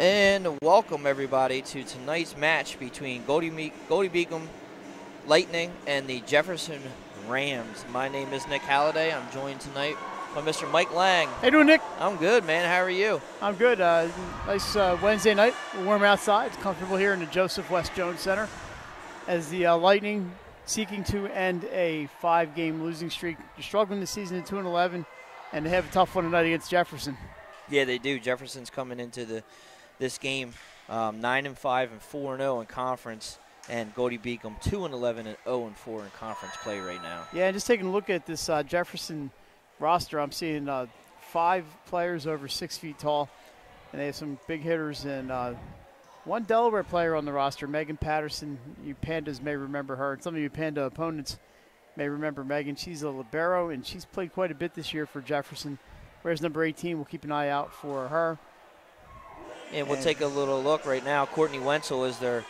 And welcome everybody to tonight's match between Goldey-Beacom Lightning and the Jefferson Rams. My name is Nick Halliday. I'm joined tonight by Mr. Mike Lang. How you doing, Nick? I'm good, man. How are you? I'm good. Nice Wednesday night. We're warm outside. It's comfortable here in the Joseph West Jones Center as the Lightning seeking to end a 5-game losing streak. They're struggling this season at 2-11, and they have a tough one tonight against Jefferson. Yeah, they do. Jefferson's coming into this game 9-5 and 4-0 in conference, and Goldey-Beacom 2-11 and 0-4 in conference play right now. Yeah, and just taking a look at this Jefferson roster, I'm seeing 5 players over 6 feet tall, and they have some big hitters and one Delaware player on the roster, Megan Patterson. You Pandas may remember her, and some of you Panda opponents may remember Megan. She's a libero, and she's played quite a bit this year for Jefferson. Whereas number 18, we'll keep an eye out for her. And we'll take a little look right now. Courtney Wenzel is the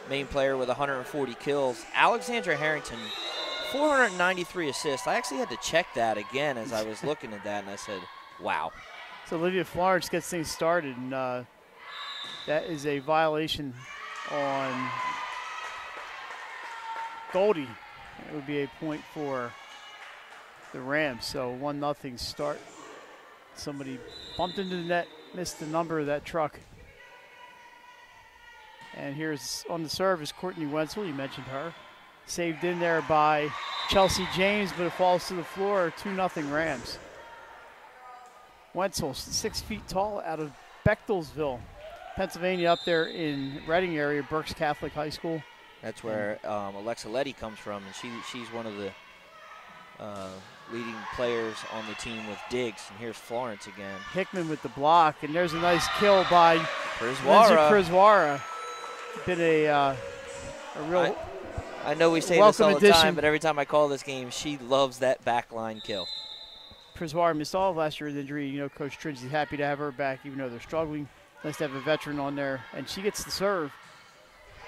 main player with 140 kills. Alexandra Harrington, 493 assists. I actually had to check that again as I was looking at that, and I said, wow. So Olivia Florence gets things started, and that is a violation on Goldey. It would be a point for the Rams. So 1-0 start. Somebody bumped into the net, missed the number of that truck. And here's on the serve is Courtney Wenzel. You mentioned her. Saved in there by Chelsea James, but it falls to the floor. 2-0 Rams. Wenzel, 6 feet tall, out of Bechtelsville, Pennsylvania, up there in Reading area, Berks Catholic High School. That's where Alexa Letty comes from, and she's one of the leading players on the team with Diggs. And here's Florence again. Hickman with the block, and there's a nice kill by Prizwara. Been a real I know we say this all the addition. time, but every time I call this game, she loves that backline kill. Prizwara missed all of last year with injury. You know, Coach Trinzi's happy to have her back, even though they're struggling. Nice to have a veteran on there, and she gets the serve.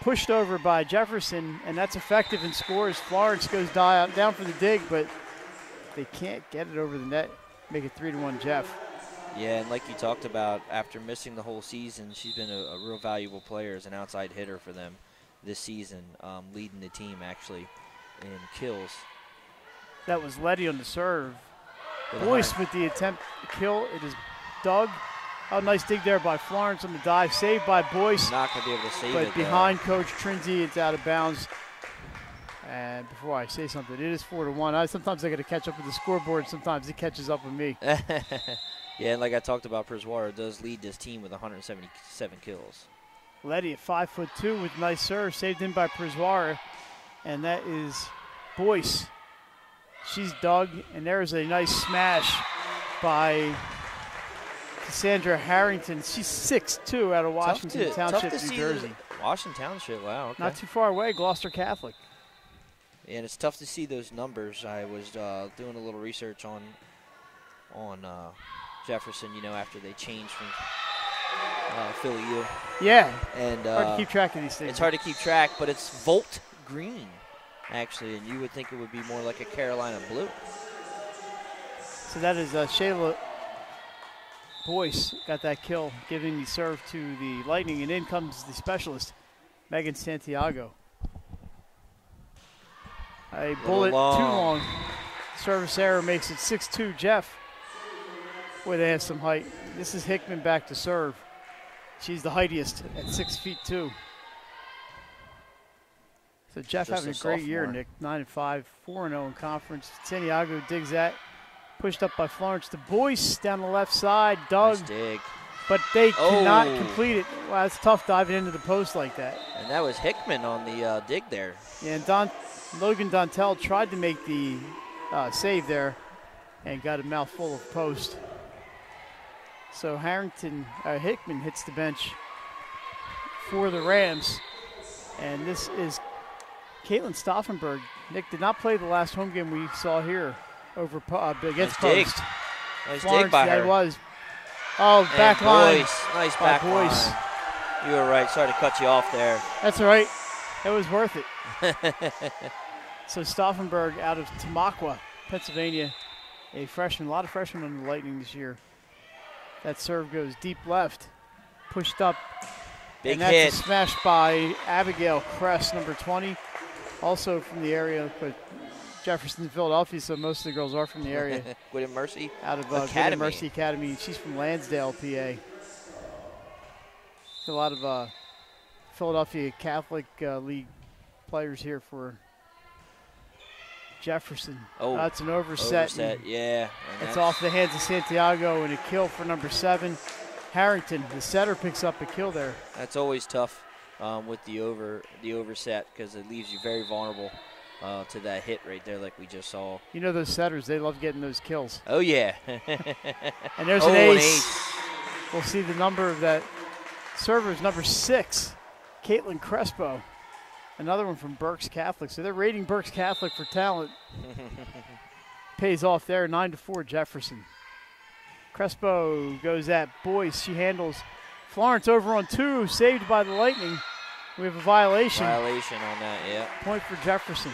Pushed over by Jefferson, and that's effective and scores. Florence goes down for the dig, but they can't get it over the net. Make it 3-1 Jeff. Yeah, and like you talked about, after missing the whole season, she's been a real valuable player as an outside hitter for them this season, leading the team actually in kills. That was Letty on the serve. Boyce with the attempt to kill. It is Doug. Oh, nice dig there by Florence on the dive. Saved by Boyce. Not going to be able to save but it. But behind Coach Trinzi, it's out of bounds. And before I say something, it is 4-1. Sometimes I got to catch up with the scoreboard. Sometimes it catches up with me. Yeah, and like I talked about, Prizwara does lead this team with 177 kills. Letty at 5'2" with nice serve. Saved in by Prizwara. And that is Boyce. She's dug. And there's a nice smash by Cassandra Harrington. She's 6'2" out of Washington Township, New Jersey. Washington Township, wow. Okay. Not too far away, Gloucester Catholic. And it's tough to see those numbers. I was doing a little research on Jefferson, you know, after they changed from Philly U. Yeah, and hard to keep track of these things. It's hard to keep track, but it's Volt Green, actually, and you would think it would be more like a Carolina blue. So that is Shayla Boyce got that kill, giving the serve to the Lightning, and in comes the specialist, Megan Santiago. A bullet too long. Service error makes it 6-2 Jeff. Boy, they have some height. This is Hickman back to serve. She's the heightiest at 6'2". So Jeff having a great year, Nick. 9-5, 4-0 in conference. Santiago digs that. Pushed up by Florence to Boyce down the left side. Doug. Nice dig. But they cannot complete it. Wow, it's tough diving into the post like that. And that was Hickman on the dig there. Yeah, and Logan Dontel tried to make the save there and got a mouthful of post. So Hickman hits the bench for the Rams. And this is Caitlin Stauffenberg. Nick did not play the last home game we saw here over against Post. Nice dig by her. It was. Oh, back line. Nice back line. You were right. Sorry to cut you off there. That's all right. It was worth it. So Stauffenberg out of Tamaqua, Pennsylvania, a freshman. A lot of freshmen on the Lightning this year. That serve goes deep left, pushed up. Big and that's hit. a smash by Abigail Kress, number 20, also from the area, but Jefferson, Philadelphia, so most of the girls are from the area. Gwynedd Mercy Out of Academy. Mercy Academy. She's from Lansdale, PA. A lot of Philadelphia Catholic League players here for Jefferson. Oh, that's an overset. Yeah. It's off the hands of Santiago and a kill for number 7. Harrington, the setter, picks up a kill there. That's always tough with the overset because it leaves you very vulnerable to that hit right there like we just saw. You know those setters, they love getting those kills. Oh, yeah. And there's an ace. We'll see the number of that server is number 6, Caitlin Crespo. Another one from Berks Catholic. So they're rating Berks Catholic for talent. Pays off there, 9-4 Jefferson. Crespo goes at Boyce. She handles Florence over on 2, saved by the Lightning. We have a violation. Violation on that, yeah. Point for Jefferson.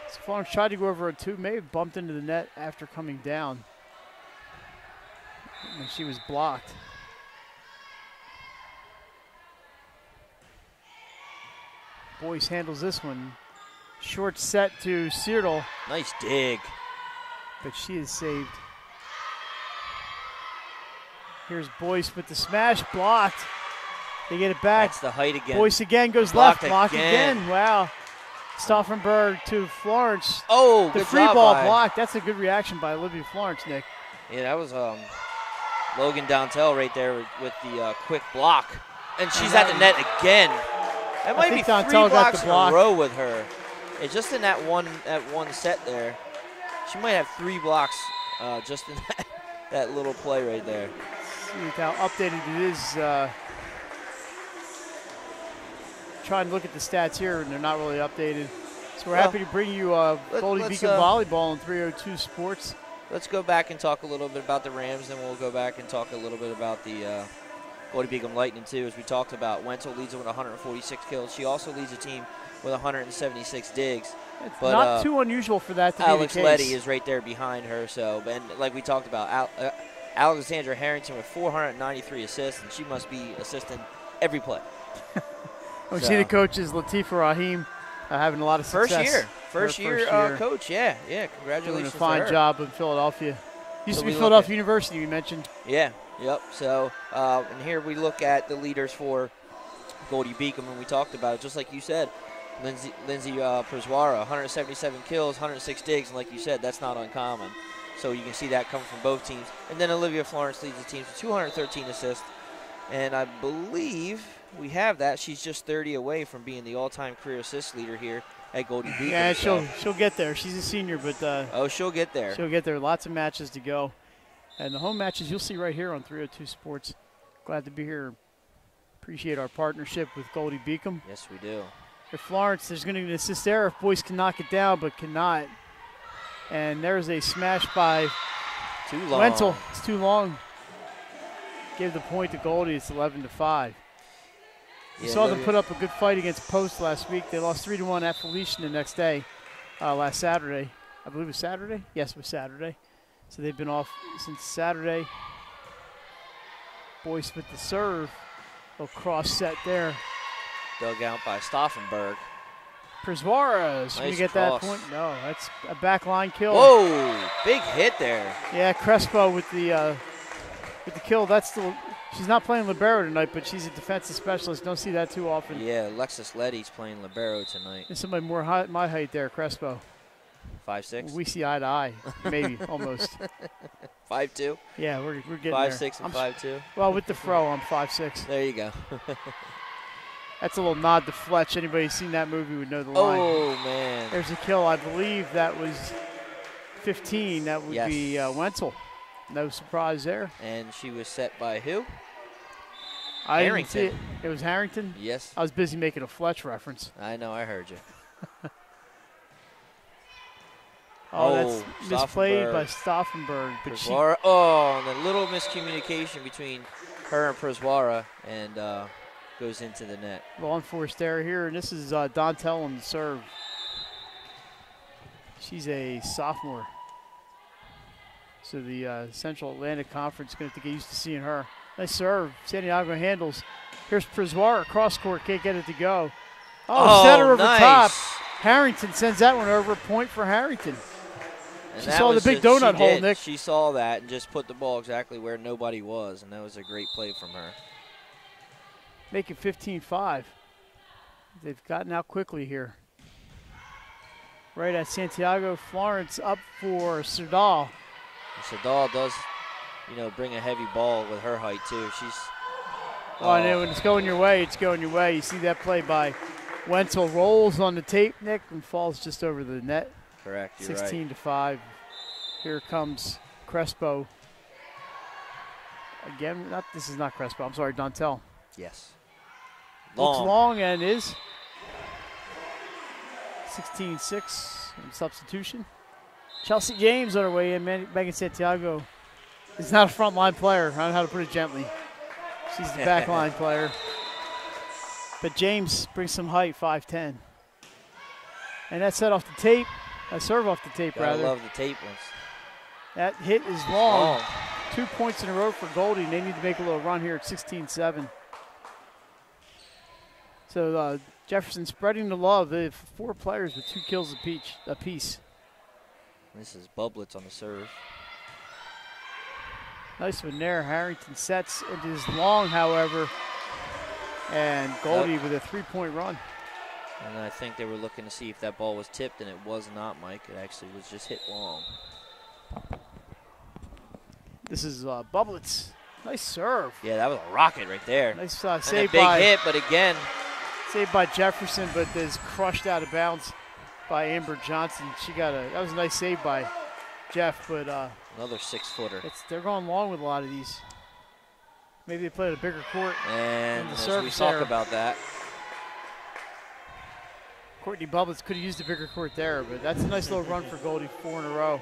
So Florence tried to go over on 2, may have bumped into the net after coming down. And she was blocked. Boyce handles this one. Short set to Searle. Nice dig. But she is saved. Here's Boyce with the smash, blocked. They get it back. That's the height again. Boyce again goes blocked left, blocked again. Wow. Stauffenberg to Florence. Oh, the good free job ball by blocked. That's a good reaction by Olivia Florence, Nick. Yeah, that was Logan Dontel right there with the quick block. And she's at the net again. That might be 3 blocks in a row with her. It's just in that one set there. She might have 3 blocks just in that little play right there. See how updated it is. Try and look at the stats here, and they're not really updated. So we're happy to bring you Goldey-Beacom volleyball on 302 Sports. Let's go back and talk a little bit about the Rams, then we'll go back and talk a little bit about the Goldey-Beacom Lightning too. As we talked about, Wenzel leads it with 146 kills. She also leads the team with 176 digs. It's but, not too unusual for that to be the Alex case. Letty is right there behind her. So, and like we talked about, Alexandra Harrington with 493 assists, and she must be assisting every play. We see the coach is Latifa Rahim having a lot of success. First year coach, yeah, congratulations. Doing a fine job in Philadelphia. Used to be we Philadelphia University, you mentioned. Yeah, yep. So, and here we look at the leaders for Goldey-Beacom, and we talked about it, just like you said. Lindsay Prezwara, 177 kills, 106 digs, and like you said, that's not uncommon. So you can see that coming from both teams. And then Olivia Florence leads the team with 213 assists. And I believe we have that. She's just 30 away from being the all-time career assist leader here at Goldey-Beacom. Yeah, she'll get there. She's a senior, but she'll get there. She'll get there. Lots of matches to go. And the home matches you'll see right here on 302 Sports. Glad to be here. Appreciate our partnership with Goldey-Beacom. Yes, we do. For Florence, there's going to be an assist there if Boyce can knock it down, but cannot. And there's a smash by Wenzel. It's too long. Give the point to Goldie. It's 11-5. You saw them put up a good fight against Post last week. They lost 3-1 at Felician the next day, last Saturday. I believe it was Saturday. Yes, it was Saturday. So they've been off since Saturday. Boyce with the serve. Little cross set there. Dug out by Stauffenberg. Prezwara is going to get that point. No, that's a backline kill. Whoa, big hit there. Yeah, Crespo with the kill. She's not playing libero tonight, but she's a defensive specialist. Don't see that too often. Yeah, Alexis Letty's playing libero tonight. There's somebody more my height there, Crespo. 5'6". We see eye to eye, maybe almost. 5'2". Yeah, we're getting 5'6" and 5'2". Well, with the fro, I'm 5'6". There you go. That's a little nod to Fletch. Anybody who's seen that movie would know the line. Oh, man. There's a kill. I believe that was 15. That would be Wenzel. No surprise there. And she was set by who? Harrington. It was Harrington? Yes. I was busy making a Fletch reference. I know. I heard you. That's misplayed by Stauffenberg. Prezwara. And a little miscommunication between her and Prezwara, and goes into the net. Well, unforced error here, and this is Dontel on the serve. She's a sophomore. So the Central Atlantic Conference is going to have to get used to seeing her. Nice serve. Santiago handles. Here's Priswara. Cross court. Can't get it to go. Oh, center over top. Harrington sends that one over. Point for Harrington. And she saw the big donut hole, Nick. She saw that and just put the ball exactly where nobody was, and that was a great play from her. Make it 15-5. They've gotten out quickly here. Right at Santiago. Florence up for Serdal. Serdal does, bring a heavy ball with her height, too. She's. Oh, I know when it's going your way, it's going your way. You see that play by Wenzel. Rolls on the tape, Nick, and falls just over the net. Correct, you're 16-5. Here comes Crespo. Again, this is not Crespo. I'm sorry, Dantel. Yes. Looks long and is 16-6 in substitution. Chelsea James on her way in. Megan Santiago is not a front-line player. I don't know how to put it gently. She's the back-line player. But James brings some height, 5'10". And that's set off the tape. A serve off the tape, rather. I love the tape ones. That hit is long. 2 points in a row for Goldie. They need to make a little run here at 16-7. So Jefferson spreading the love. They have 4 players with 2 kills apiece. This is Bublitz on the serve. Nice one there. Harrington sets. It is long, however. And Goldie with a 3-point run. And I think they were looking to see if that ball was tipped, and it was not, Mike. It actually was just hit long. This is Bublitz. Nice serve. Yeah, that was a rocket right there. Nice and save a big hit, but again. Saved by Jefferson, but is crushed out of bounds by Amber Johnson. That was a nice save by Jeff, but another 6-footer. They're going long with a lot of these. Maybe they played a bigger court. And the as we talk about that. Courtney Bublitz could have used a bigger court there, but that's a nice little run for Goldie, 4 in a row.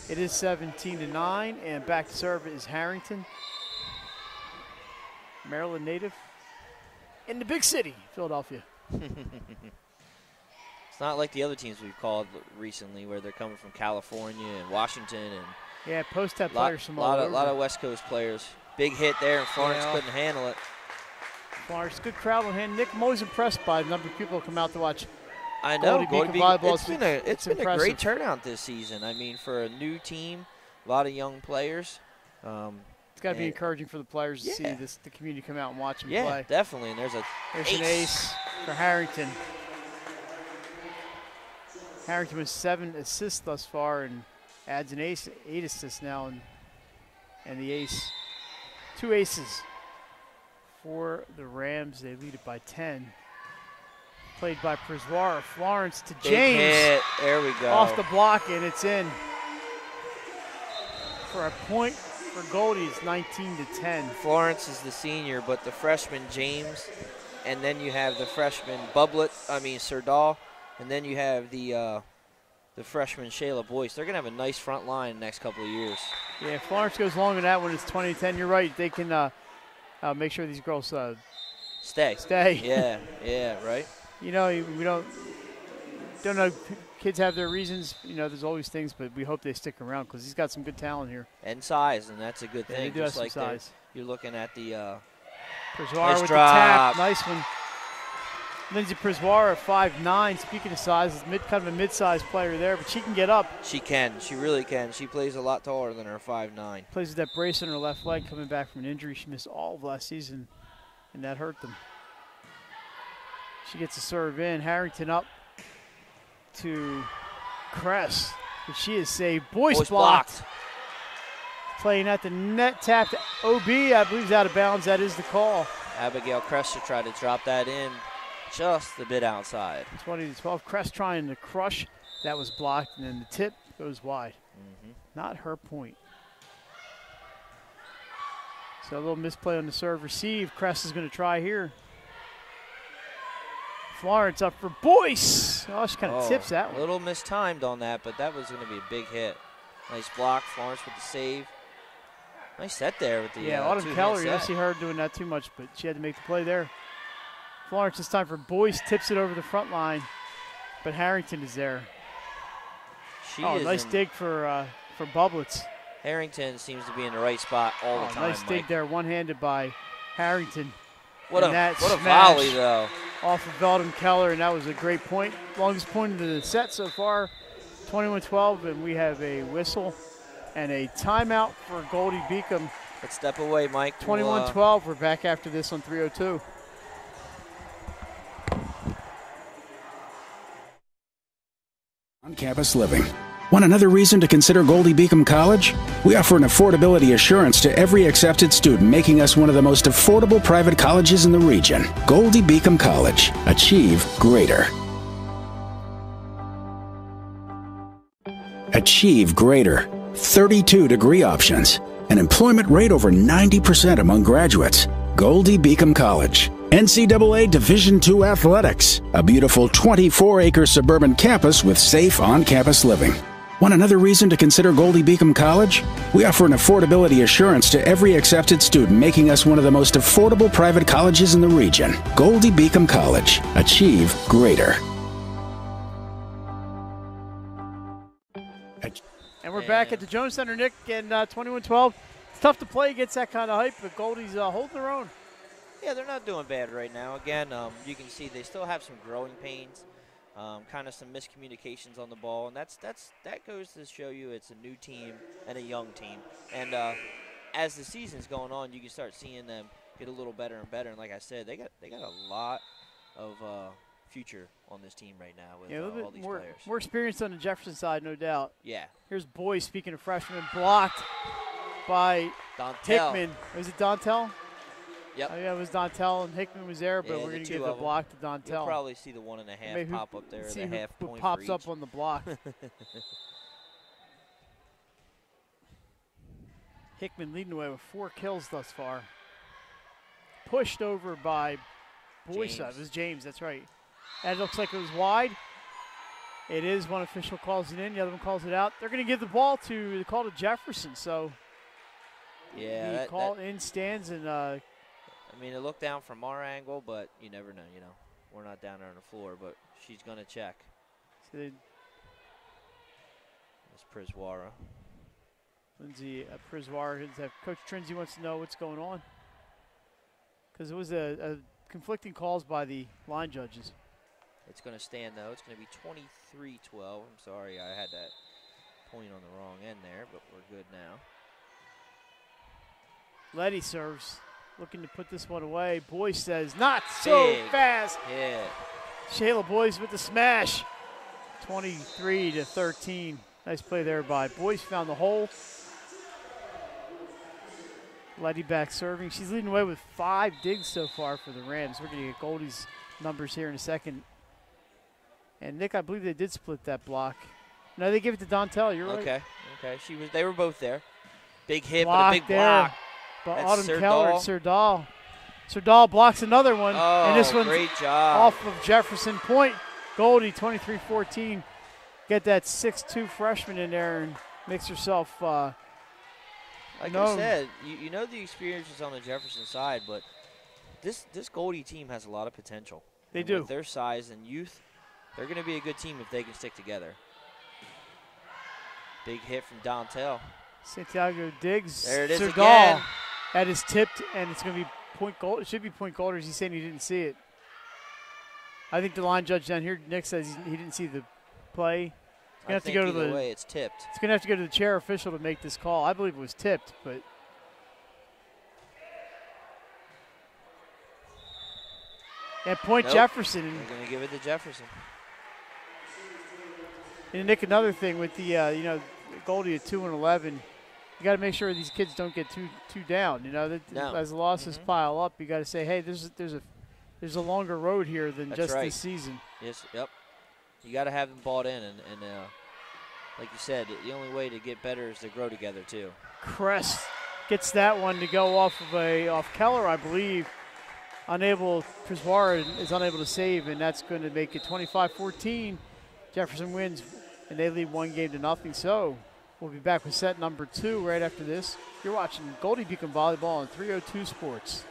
It is 17-9, and back to serve is Harrington. Maryland native in the big city, Philadelphia. It's not like the other teams we've called recently where they're coming from California and Washington. And yeah, post-tap players from all over. A lot of West Coast players. Big hit there, and Florence couldn't handle it. Florence, good crowd on hand. Nick, I'm always impressed by the number of people who come out to watch. I know. Goldey-Beacom. It's been a great turnout this season. I mean, for a new team, a lot of young players. It's got to be encouraging for the players to see the community come out and watch them play. Yeah, definitely. And there's an ace for Harrington. Harrington with 7 assists thus far and adds an ace, 8 assists now, and the ace. 2 aces for the Rams. They lead it by 10. Played by Priswara. Florence to James. Big hit. There we go. Off the block, and it's in. For a point for Goldie, it's 19-10. Florence is the senior, but the freshman James, and then you have the freshman Serdal, and then you have the freshman Shayla Boyce. They're going to have a nice front line the next couple of years. Yeah, if Florence goes long on that one, it's 20-10. You're right. They can make sure these girls stay. Yeah, right. We don't know. Kids have their reasons. There's always things, but we hope they stick around because he's got some good talent here. And size, and that's a good thing. They do have some size. You're looking at the Priswara with the tap. Nice one. Lindsay Priswara, 5'9". Speaking of size, is kind of a mid-sized player there, but she can get up. She can. She really can. She plays a lot taller than her 5'9". Plays with that brace on her left leg coming back from an injury. She missed all of last season, and that hurt them. She gets a serve in. Harrington up to Kress, but she is saved. Boyce blocked. Playing at the net, tapped OB, I believe is out of bounds. That is the call. Abigail Kress to try to drop that in just a bit outside. 20-12. Kress trying to crush. That was blocked, and then the tip goes wide. Not her point. So a little misplay on the serve receive. Kress is going to try here. Florence up for Boyce. Oh, she kind of tips that one. A little mistimed on that, but that was going to be a big hit. Nice block. Florence with the save. Nice set there with the Autumn Keller. You don't see her doing that too much, but she had to make the play there. Florence, this time for Boyce, tips it over the front line, but Harrington is there. Nice dig for Bublitz. Harrington seems to be in the right spot all the time. Nice dig there, one-handed by Harrington. What a volley, though. Off of Veldon Keller, and that was a great point. Longest point of the set so far, 21-12, and we have a whistle and a timeout for Goldey-Beacom. Let's step away, Mike. 21-12, we're back after this on 302. On-campus living. Want another reason to consider Goldey-Beacom College? We offer an affordability assurance to every accepted student, making us one of the most affordable private colleges in the region. Goldey-Beacom College. Achieve greater. Achieve greater. 32 degree options. An employment rate over 90% among graduates. Goldey-Beacom College. NCAA Division II athletics. A beautiful 24-acre suburban campus with safe on-campus living. Want another reason to consider Goldey-Beacom College? We offer an affordability assurance to every accepted student, making us one of the most affordable private colleges in the region. Goldey-Beacom College. Achieve greater. And we're back at the Jones Center, Nick, and 21-12. It's tough to play against that kind of hype, but Goldey's holding their own. Yeah, they're not doing bad right now. Again, you can see they still have some growing pains. Kind of some miscommunications on the ball, and that goes to show you it's a new team and a young team. And as the season's going on, you can start seeing them get a little better and better. And like I said, they got a lot of future on this team right now with all these players. More experience on the Jefferson side, no doubt. Yeah. Here's Boyce, speaking of freshmen, blocked by Hickman. Was it Dontel? Yep. Oh, yeah, it was Dontel, and Hickman was there, but we're going to give the block to Dontel. You'll probably see the 1.5 pop up there, the half point who pops up on the block. Hickman leading the way with 4 kills thus far. Pushed over by Boyce. It was James, that's right. That looks like it was wide. It is. One official calls it in, the other one calls it out. They're going to give the call to Jefferson, so yeah, the call in stands, and I mean, it looked down from our angle, but you never know, We're not down there on the floor, but she's going to check. Miss Prizwara. Lindsay Prizwara, Coach Trinzi wants to know what's going on. Because it was a conflicting calls by the line judges. It's going to stand, though. It's going to be 23-12. I'm sorry, I had that point on the wrong end there, but we're good now. Letty serves. Looking to put this one away. Boyce says, not so fast. Yeah. Shayla Boyce with the smash. 23-13. Nice play there by Boyce. Found the hole. Letty back serving. She's leading away with 5 digs so far for the Rams. We're going to get Goldie's numbers here in a second. And, Nick, I believe they did split that block. No, they give it to Dontel. You're right. Okay. They were both there. Big hit, but a big block. But Autumn Keller, Serdal. Serdal blocks another one. Oh, and this one's great job. Off of Jefferson point. Goldey, 23-14. Get that 6'2" freshman in there and makes herself like I said, you know the experience is on the Jefferson side, but this Goldey team has a lot of potential. They do. With their size and youth, they're going to be a good team if they can stick together. Big hit from Dontel. Santiago digs. There it is Serdal. Again. That is tipped, and it's going to be point goal. It should be point Golders. He's saying he didn't see it. I think the line judge down here, Nick, says he didn't see the play. It's going to have to go to the way it's tipped. It's going to have to go to the chair official to make this call. I believe it was tipped, but and point Jefferson. They're going to give it to Jefferson. And Nick, another thing with the Goldey at 2-11. You got to make sure these kids don't get too down. As the losses pile up, you got to say, hey, there's a longer road here than just this season. Yes, yep. You got to have them bought in, and like you said, the only way to get better is to grow together too. Crest gets that one to go off Keller, I believe. Prizwara is unable to save, and that's going to make it 25-14. Jefferson wins, and they lead 1-0. So we'll be back with set number 2 right after this. You're watching Goldey-Beacom Volleyball on 302 Sports.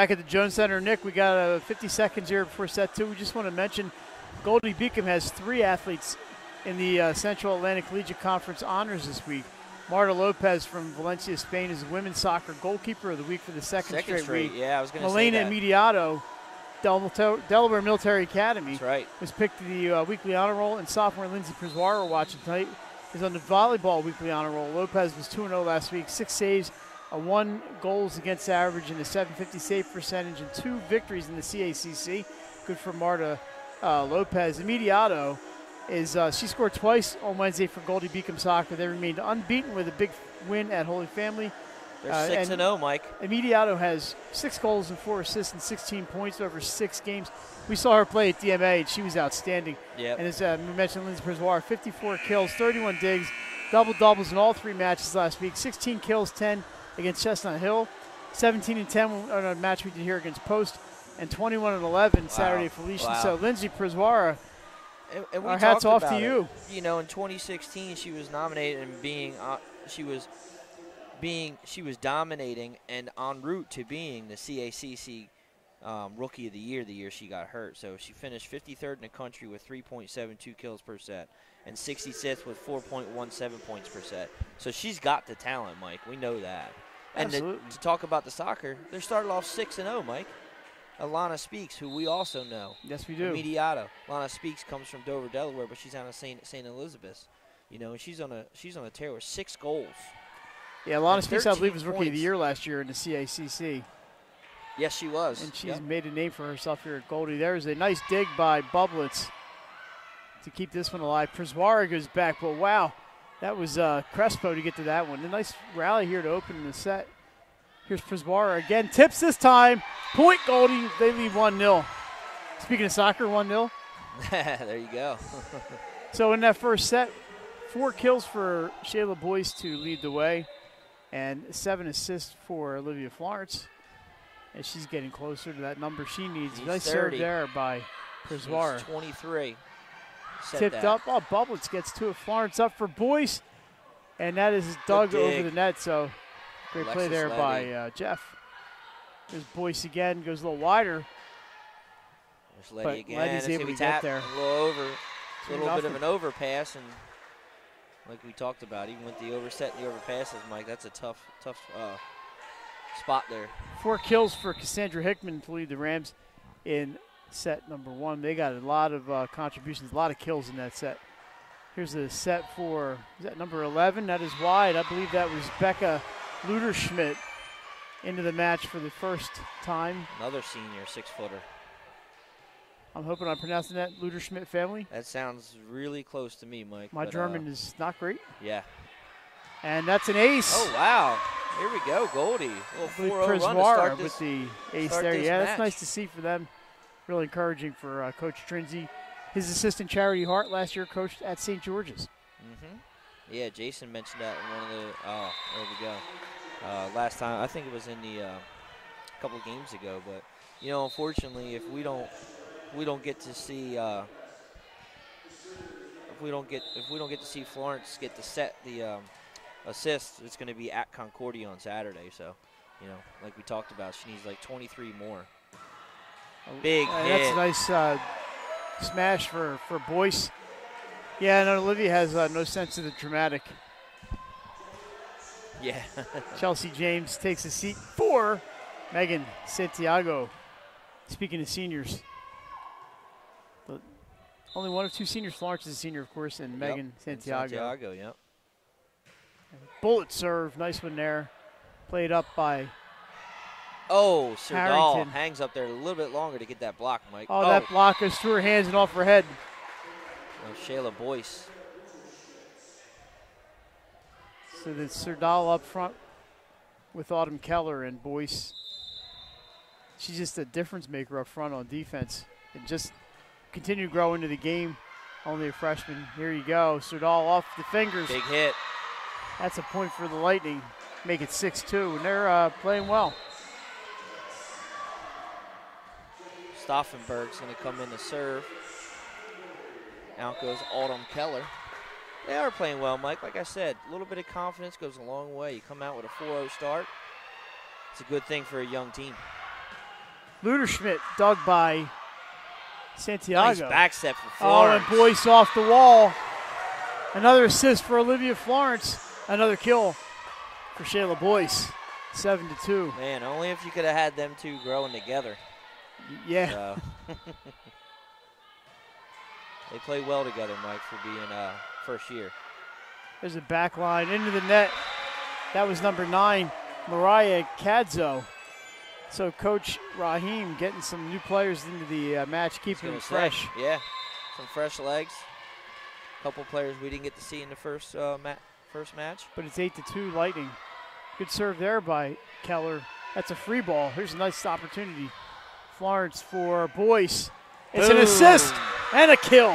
Back at the Jones Center, Nick, we got 50 seconds here before set 2. We just want to mention Goldey-Beacom has 3 athletes in the Central Atlantic Collegiate Conference honors this week. Marta Lopez from Valencia, Spain is women's soccer goalkeeper of the week for the second straight week. Yeah, I was going to say that. Melina Immediato, Delaware Military Academy, that's right, was picked to the weekly honor roll, and sophomore Lindsay Priswara, watching tonight, is on the volleyball weekly honor roll. Lopez was 2-0 last week, 6 saves, a 1 goals against average, and a .750 save percentage, and 2 victories in the CACC. Good for Marta Lopez. Immediato is she scored twice on Wednesday for Goldey-Beacom soccer. They remained unbeaten with a big win at Holy Family. They're 6-0, Mike. Immediato has 6 goals and 4 assists and 16 points over 6 games. We saw her play at DMA, and she was outstanding. Yep. And as we mentioned, Lindsay Priswara, 54 kills, 31 digs, double-doubles in all 3 matches last week, 16 kills, 10 against Chestnut Hill, 17-10 on a match we did here against Post, and 21-11 Saturday for Felician. Wow. So Lindsay Priswara, and our hats off to you. You know, in 2016, she was nominated and she was dominating and en route to being the CACC Rookie of the year she got hurt. So she finished 53rd in the country with 3.72 kills per set and 66th with 4.17 points per set. So she's got the talent, Mike. We know that. And to talk about the soccer, they're started off 6-0, Mike. Alana Speaks, who we also know. Yes, we do. Immediato. Alana Speaks comes from Dover, Delaware, but she's out of St. Elizabeth. You know, and she's on a tear with 6 goals. Yeah, Alana Speaks, I believe, was Rookie of the Year last year in the CACC. Yes, she was. And she's made a name for herself here at Goldie. There's a nice dig by Bublitz to keep this one alive. Priswara goes back, but wow, that was Crespo to get to that one. A nice rally here to open the set. Here's Priswara again. Tips this time. Point Goldie. They lead 1-0. Speaking of soccer, 1-0. There you go. So in that first set, 4 kills for Shayla Boyce to lead the way, and 7 assists for Olivia Florence. And she's getting closer to that number she needs. Nice serve there by Priswara. She's 23. Tipped up. Oh, Bublitz gets to it. Florence up for Boyce. And that is dug over the net. So great play there by Jeff. There's Boyce again. Goes a little wider. There's Letty again. Letty's able to get there. A little over. A little bit of an overpass. And like we talked about, even with the overset and the overpasses, Mike, that's a tough spot there. 4 kills for Cassandra Hickman to lead the Rams in set number 1. They got a lot of contributions, a lot of kills in that set. Here's the set for, is that number 11? That is wide. I believe that was Becca Luderschmidt into the match for the first time. Another senior 6-footer. I'm hoping I'm pronouncing that Luderschmidt family. That sounds really close to me, Mike. My German is not great. Yeah. And that's an ace. Oh, wow. Here we go, Goldie. A little 4-0 run to start this, with the ace there. Yeah, that's nice to see for them. Really encouraging for Coach Trinzi. His assistant, Charity Hart, last year coached at St. George's. Yeah, Jason mentioned that in one of the, there we go. Last time, I think it was in the couple of games ago. But, you know, unfortunately, if we don't get to see if we don't get to see Florence get the assist, it's going to be at Concordia on Saturday. So, you know, like we talked about, she needs like 23 more. Big hit. That's a nice smash for Boyce. Yeah, and Olivia has no sense of the dramatic. Yeah. Chelsea James takes a seat for Megan Santiago. Speaking of seniors, only one of 2 seniors. Florence is a senior, of course, and Megan Santiago. Santiago, yep. Bullet serve, nice one there. Played up by Serdal hangs up there a little bit longer to get that block, Mike. Oh, that block goes through her hands and off her head. Shayla Boyce. So then Serdal up front with Autumn Keller and Boyce. She's just a difference maker up front on defense and just continue to grow into the game. Only a freshman. Here you go. Serdal off the fingers. Big hit. That's a point for the Lightning. Make it 6-2, and they're playing well. Stauffenberg's going to come in to serve. Out goes Autumn Keller. They are playing well, Mike. Like I said, a little bit of confidence goes a long way. You come out with a 4-0 start. It's a good thing for a young team. Luderschmidt dug by Santiago. Nice back step for Oh, Florence. and Boyce off the wall. Another assist for Olivia Florence. Another kill for Shayla Boyce. 7-2. Man, only if you could have had them two growing together. Yeah. So. They play well together, Mike, for being first year. There's a back line into the net. That was number 9, Mariah Cadzo. So Coach Raheem getting some new players into the match, keeping them fresh. Yeah, some fresh legs. A couple players we didn't get to see in the first match. But it's 8-2 Lightning. Good serve there by Keller. That's a free ball. Here's a nice opportunity. Florence for Boyce. It's Boom. an assist and a kill.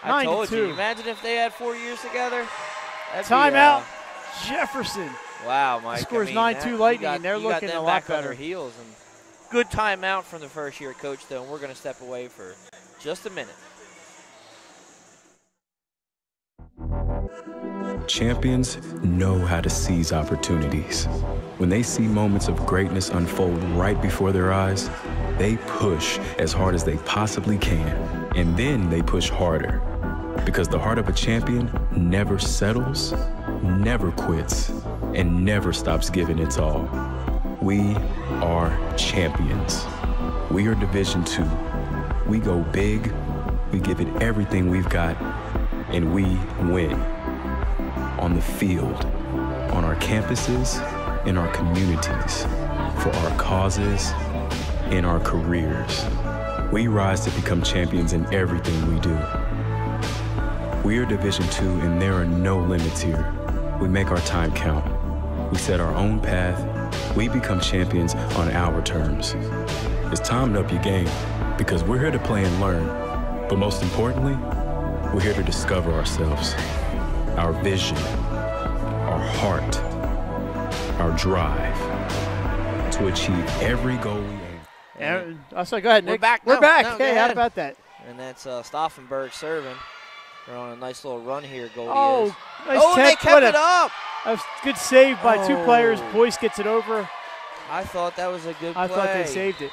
I told 9-2. you. Imagine if they had 4 years together. Timeout. Jefferson. Wow, Mike. Scores 9-2 Lightning, and they're looking a lot back on better. their heels. And good timeout from the first year coach, though, and we're going to step away for just a minute. Champions know how to seize opportunities. When they see moments of greatness unfold right before their eyes, they push as hard as they possibly can, and then they push harder. Because the heart of a champion never settles, never quits, and never stops giving its all. We are champions. We are Division II. We go big, we give it everything we've got, and we win. On the field, on our campuses, in our communities, for our causes, in our careers. We rise to become champions in everything we do. We are Division II, and there are no limits here. We make our time count. We set our own path. We become champions on our terms. It's time to up your game, because we're here to play and learn. But most importantly, we're here to discover ourselves, our vision, our heart, our drive to achieve every goal we aim. So go ahead, Nick. We're back. We're No, back. no, Hey, go how ahead. about that? And that's Stauffenberg serving. They're on a nice little run here, Goldie Oh, is. nice Oh, they tech. kept What it a up. good save by two players. Oh. Boyce gets it over. I thought that was a good play. I thought they saved it.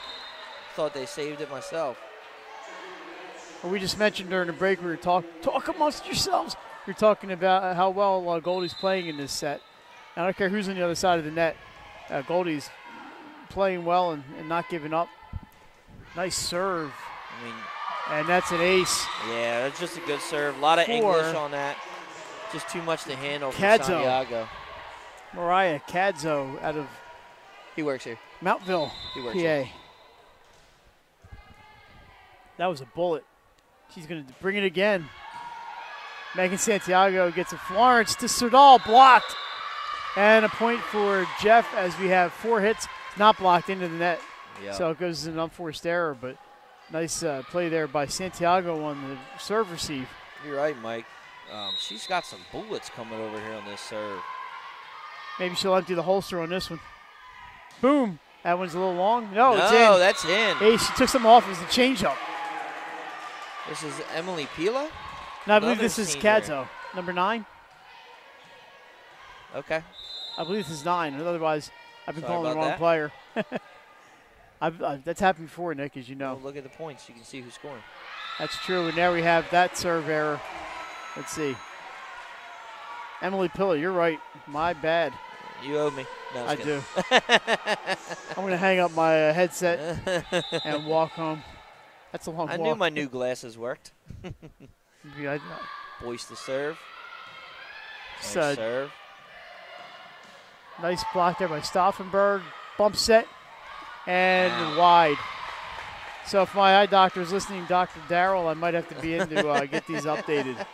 Thought they saved it myself. We just mentioned during the break, we were talk amongst yourselves. You're talking about how well Goldie's playing in this set. I don't care who's on the other side of the net. Goldie's playing well and not giving up. Nice serve. I mean, and that's an ace. Yeah, that's just a good serve. A lot of English on that. Just too much to handle for Santiago. Mariah Cadzo out of he works here. Mountville, he works PA. Here. That was a bullet. She's going to bring it again. Megan Santiago gets a Florence to Serdal, blocked. And a point for Jeff as we have 4 hits, not blocked into the net. Yep. So it goes as an unforced error, but nice play there by Santiago on the serve receive. You're right, Mike. She's got some bullets coming over here on this serve. Maybe she'll empty the holster on this one. Boom. That one's a little long. No, it's in. No, that's in. Hey, she took something off as a changeup. This is Emily Pila? No, I believe this is Cadzo, number 9. Okay. I believe this is 9. Otherwise, I've been calling the wrong that. player. That's happened before, Nick, as you know. Well, look at the points. You can see who's scoring. That's true. And now we have that serve error. Let's see. Emily Pilla, you're right. My bad. You owe me. No, I do. I'm going to hang up my headset and walk home. That's a long walk. I knew my new glasses worked. Yeah, Boyce to serve. Nice serve. Nice block there by Stauffenberg. Bump set and wide. So if my eye doctor is listening, Dr. Darrell, I might have to be in to get these updated.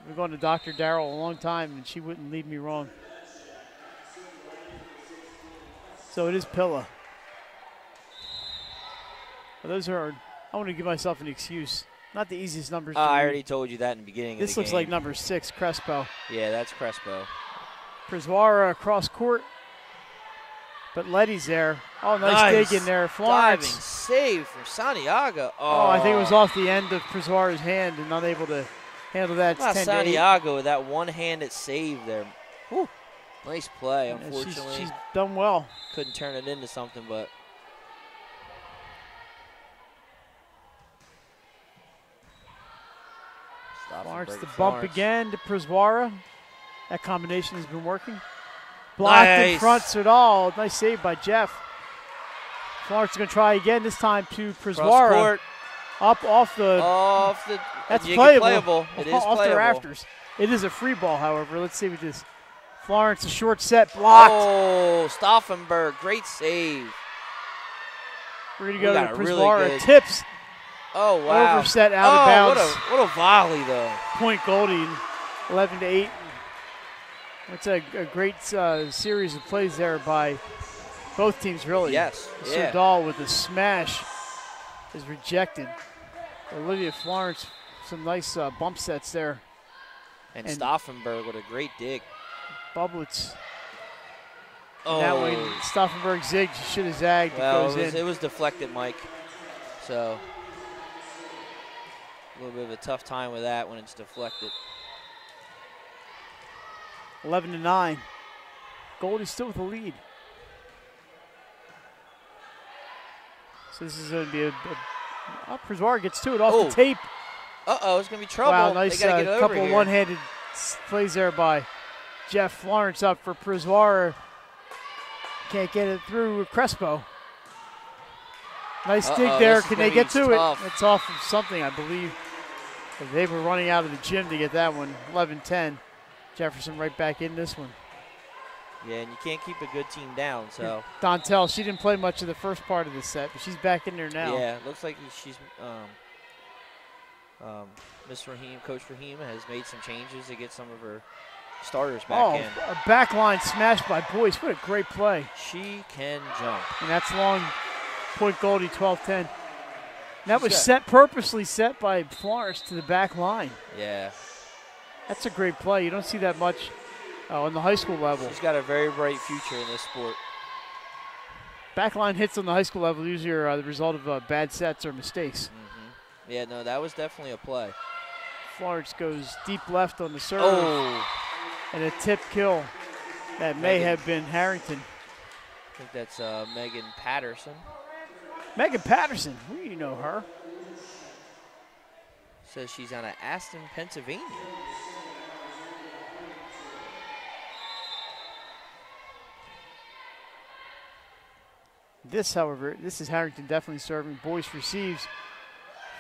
We've gone to Dr. Darrell a long time, and she wouldn't lead me wrong. So it is Pilla. Well, those are, I want to give myself an excuse. Not the easiest numbers. I already told you that in the beginning of the game. This looks like number 6, Crespo. Yeah, that's Crespo. Priswara across court. But Letty's there. Oh, nice dig in there. Florence. Diving save from Santiago. Oh, I think it was off the end of Priswara's hand and not able to handle that. It's 10-8. Santiago with that one-handed save there. Whew. Nice play, unfortunately. She's done well. Couldn't turn it into something, but. Florence the bump again to Przwara. That combination has been working. Blocked in front, Serdal. Nice save by Jeff. Florence is going to try again, this time to Przwara. Up off the. That's playable. It is off playable. the rafters. It is a free ball, however. Let's see what this. Florence, a short set, blocked. Oh, Stauffenberg, great save. We're going to go to Przwara. Really tips. Oh, wow. Overset out of bounds. What a volley, though. Point Goldie, 11-8. That's a great series of plays there by both teams, really. Yes. Serdal with a smash is rejected. Olivia Florence, some nice bump sets there. And Stauffenberg with a great dig. Bublitz. Oh. That way, Stauffenberg zigged. She should have zagged. Well, it goes in. It was deflected, Mike. So a little bit of a tough time with that when it's deflected. 11-9. Goldie's still with the lead. So this is going to be Przwara gets to it off the tape. Uh-oh, it's going to be trouble. Wow, nice they gotta get couple over of one-handed plays there by Jeff. Florence up for Przwara. Can't get it through Crespo. Nice dig there. Can they get to it? It's off of something, I believe. They were running out of the gym to get that one. 11-10. Jefferson right back in this one. Yeah, and you can't keep a good team down, so. Dontel, she didn't play much of the first part of the set, but she's back in there now. Yeah, looks like she's Miss Rahim, Coach Rahim, has made some changes to get some of her starters back in. A back line smash by Boyce. What a great play. She can jump. And that's long. Point Goldie, 12-10. That was purposely set by Florence to the back line. Yeah. That's a great play. You don't see that much on the high school level. She's got a very bright future in this sport. Backline hits on the high school level usually are the result of bad sets or mistakes. Mm-hmm. Yeah, no, that was definitely a play. Florence goes deep left on the serve. Oh. And a tip kill. That may have been Harrington. I think that's Megan Patterson. Megan Patterson, who do you know her? Says she's out of Aston, Pennsylvania. This, however, this is Harrington definitely serving. Boyce receives.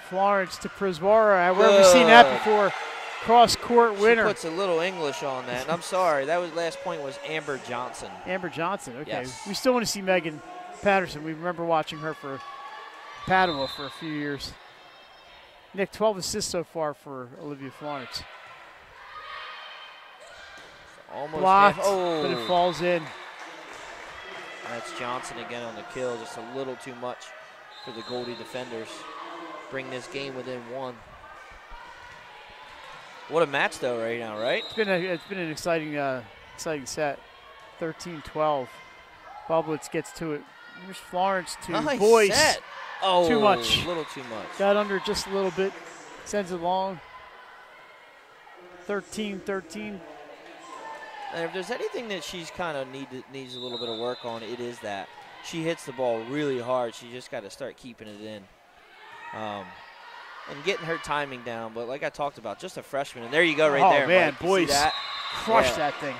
Florence to Przwara. However, we've seen that before. Cross-court winner. She puts a little English on that. And I'm sorry, that was last point was Amber Johnson. Amber Johnson, okay. Yes. We still want to see Megan Patterson. We remember watching her for Padua for a few years. Nick, 12 assists so far for Olivia Florence. Almost blocked, but it falls in. That's Johnson again on the kill. Just a little too much for the Goldie defenders. Bring this game within one. What a match, though, right now, right? It's been an exciting set. 13-12. Bublitz gets to it. Here's Florence to nice Boyce. Set. Oh, too much. A little too much. Got under just a little bit. Sends it long. 13-13. And if there's anything that she's kind of needs a little bit of work on, it is that. She hits the ball really hard. She just got to start keeping it in. And getting her timing down. But like I talked about, just a freshman. And there you go right there. Oh, man, Mike. Boyce crushed that thing.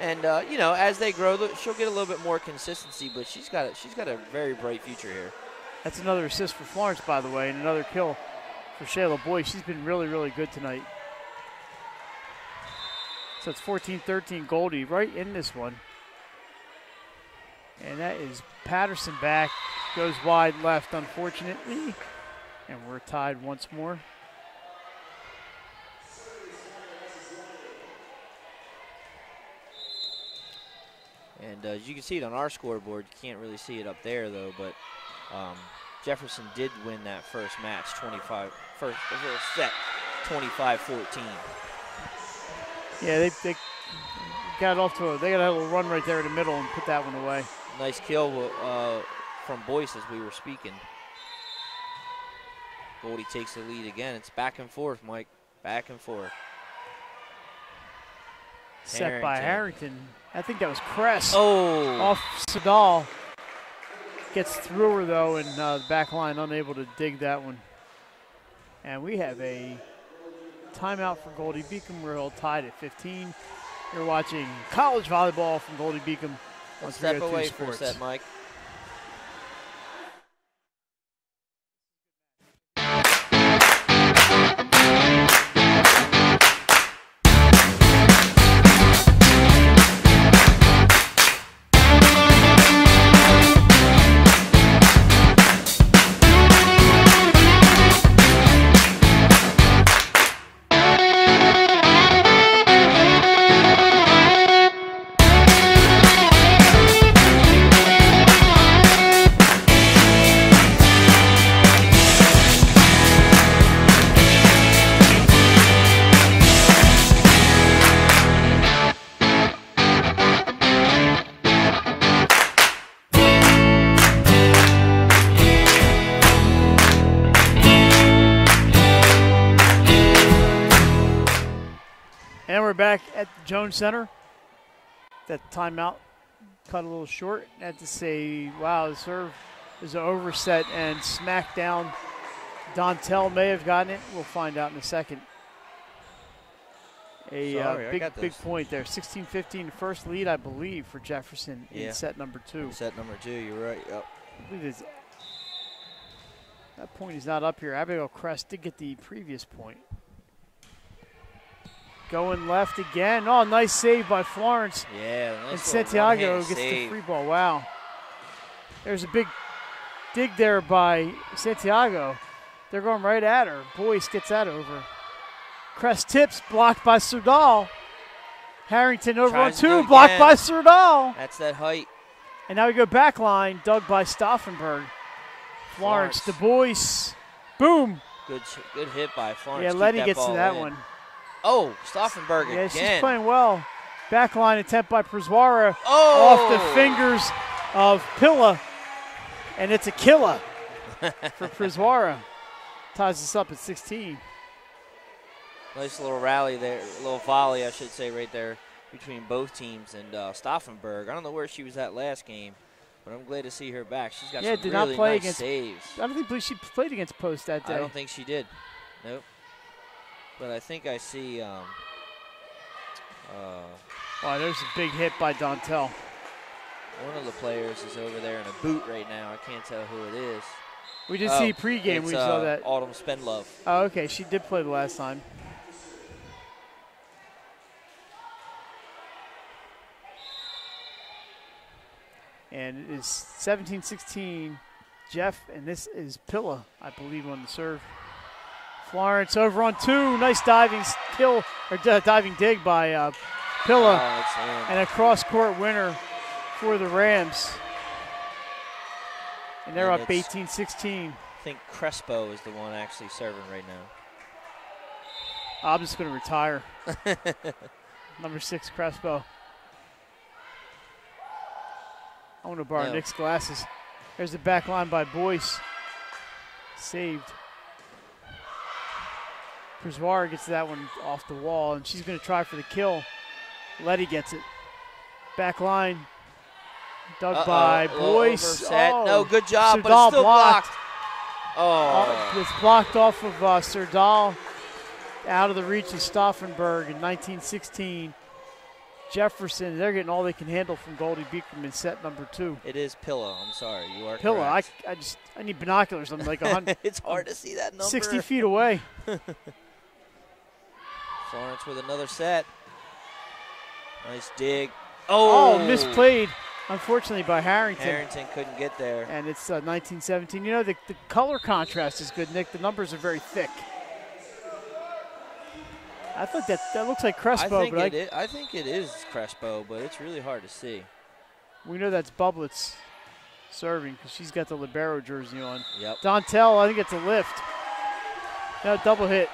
And, you know, as they grow, she'll get a little bit more consistency, but she's got a very bright future here. That's another assist for Florence, by the way, and another kill for Shayla Boyce. She's been really, really good tonight. So it's 14-13 Goldie right in this one. And that is Patterson back. Goes wide left, unfortunately. And we're tied once more. And as you can see it on our scoreboard, you can't really see it up there, though, but Jefferson did win that first match, first set, 25-14. Yeah, they got off to they got a little run right there in the middle and put that one away. Nice kill from Boyce as we were speaking. Goldie takes the lead again. It's back and forth, Mike. Back and forth. Set by Harrington. I think that was Kress. Oh. Off Sadal. Gets through her, though, and the back line unable to dig that one. And we have a timeout for Goldey-Beacom. We're all tied at 15. You're watching college volleyball from Goldey-Beacom. Let's step away for a set, Mike. Back at the Jones Center. That timeout cut a little short. I had to say, wow, the serve is an overset and smacked down. Dontel may have gotten it. We'll find out in a second. Big point there. 16-15 first lead, I believe, for Jefferson in set number 2. Set number 2, you're right. Yep. I believe that point is not up here. Abigail Kress did get the previous point. Going left again. Oh, nice save by Florence. Yeah, nice. And Santiago gets the free ball. Wow. There's a big dig there by Santiago. They're going right at her. Boyce gets that over. Kress tips, blocked by Serdal. Harrington over on 2, blocked by Serdal. That's that height. And now we go back line, dug by Stauffenberg. Florence, Du Bois. Boom. Good hit by Florence. Yeah, Letty gets to that one. Oh, Stauffenberg again. Yeah, she's playing well. Backline attempt by Przwara off the fingers of Pilla. And it's a killer for Przwara. Ties us up at 16. Nice little rally there, a little volley, I should say, right there between both teams. And Stauffenberg, I don't know where she was at last game, but I'm glad to see her back. She's got some really nice saves. I don't think she played against Post that day. I don't think she did. Nope. But I think I see. Wow, there's a big hit by Dontel. One of the players is over there in a boot right now. I can't tell who it is. We did see pregame. We saw that. Autumn Spendlove. Oh, okay. She did play the last time. And it is 17-16. Jeff, and this is Pilla, I believe, on the serve. Florence over on 2. Nice diving kill, or diving dig by Pilla. And a cross-court winner for the Rams. And they're up 18-16. I think Crespo is the one actually serving right now. I'm just going to retire. Number 6, Crespo. I want to borrow Nick's glasses. There's the back line by Boyce. Saved. Przwara gets that one off the wall, and she's going to try for the kill. Letty gets it. Back line. Dug by Boyce. Oh, no, good job, but it's still blocked. It's blocked off of Serdal. Out of the reach of Stauffenberg in 1916. Jefferson, they're getting all they can handle from Goldey-Beacom in set number 2. It is Pilla. I'm sorry, you are Pilla. correct. I need binoculars. I'm like 100. It's hard to see that number. 60 feet away. Florence with another set. Nice dig. Oh, misplayed, unfortunately, by Harrington. Harrington couldn't get there. And it's 1917. You know, the color contrast is good, Nick. The numbers are very thick. I thought that looks like Crespo. I think it is Crespo, but it's really hard to see. We know that's Bublet's serving because she's got the libero jersey on. Yep. Dontel, I think it's a lift. No, double hit.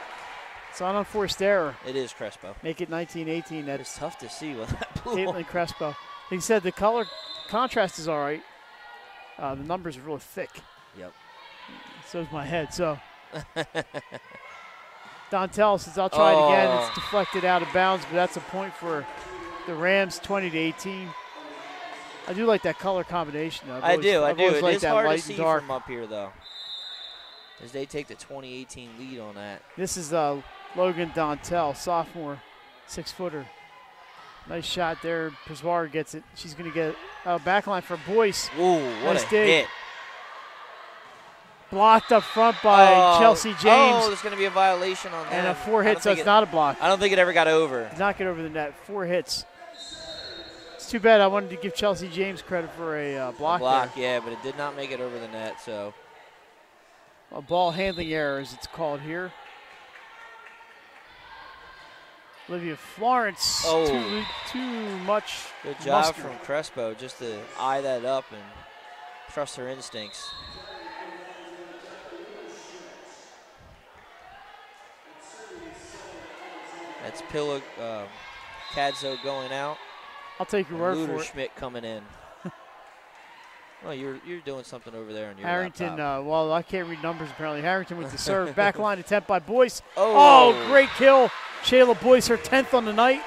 It's an unforced error. It is Crespo. Make it 19-18. It's tough to see with that blue. Caitlin Crespo. He said the color contrast is all right. The numbers are really thick. Yep. So's my head. So Dontel says, I'll try it again. It's deflected out of bounds, but that's a point for the Rams 20-18. I do like that color combination, though. I do. It is hard to see from up here, though, as they take the 2018 lead on that. This is Logan Dontel, sophomore, 6-footer. Nice shot there. Prezwar gets it. She's going to get a backline for Boyce. Ooh, what nice a dig. hit. Blocked up front by Chelsea James. Oh, there's going to be a violation on that. And a 4 hit, so it's not a block. I don't think it ever got over. Did not get over the net. 4 hits. It's too bad. I wanted to give Chelsea James credit for a block. Yeah, but it did not make it over the net. So a ball handling error, as it's called here. Olivia Florence. Oh. Too much. Good job muscular from Crespo just to eye that up and trust her instincts. That's Pilla Cadzo going out. I'll take your word for it. Schmidt coming in. Well, you're doing something over there on your Harrington, laptop. well, I can't read numbers apparently. Harrington with the serve. Back line attempt by Boyce. Oh, great kill. Shayla Boyce, her 10th on the night.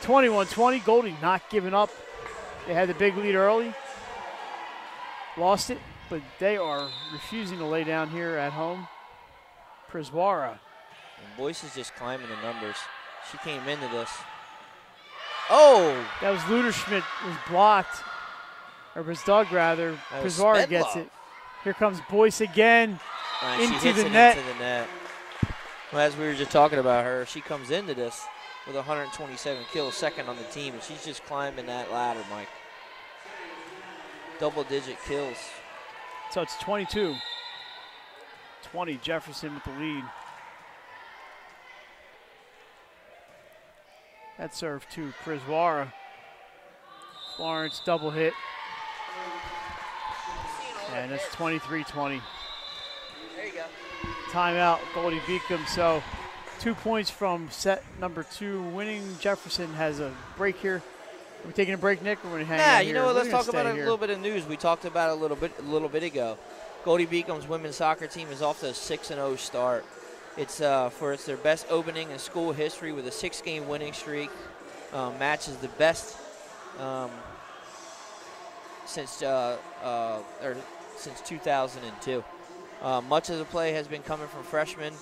21-20. Goldie not giving up. They had the big lead early. Lost it, but they are refusing to lay down here at home. Prezwara. And Boyce is just climbing the numbers. She came into this. Oh! That was Luderschmidt was blocked. Or was Doug, rather. Prezwara gets it. Here comes Boyce again. Into the net. Well, as we were just talking about her, she comes into this with 127 kills, second on the team, and she's just climbing that ladder, Mike. Double-digit kills. So it's 22-20, Jefferson with the lead. That serve to Prezwara. Florence double hit. And that's 23-20. There you go. Timeout, Goldey-Beacom. So 2 points from set number 2. Winning Jefferson has a break here. Are we taking a break, Nick? Or we're going to hang out here? You know what? Let's talk about a little bit of news. We talked about it a little bit ago. Goldey-Beacom's women's soccer team is off to a 6-0 start. It's their best opening in school history with a 6-game winning streak. Matches the best since 2002. Much of the play has been coming from freshman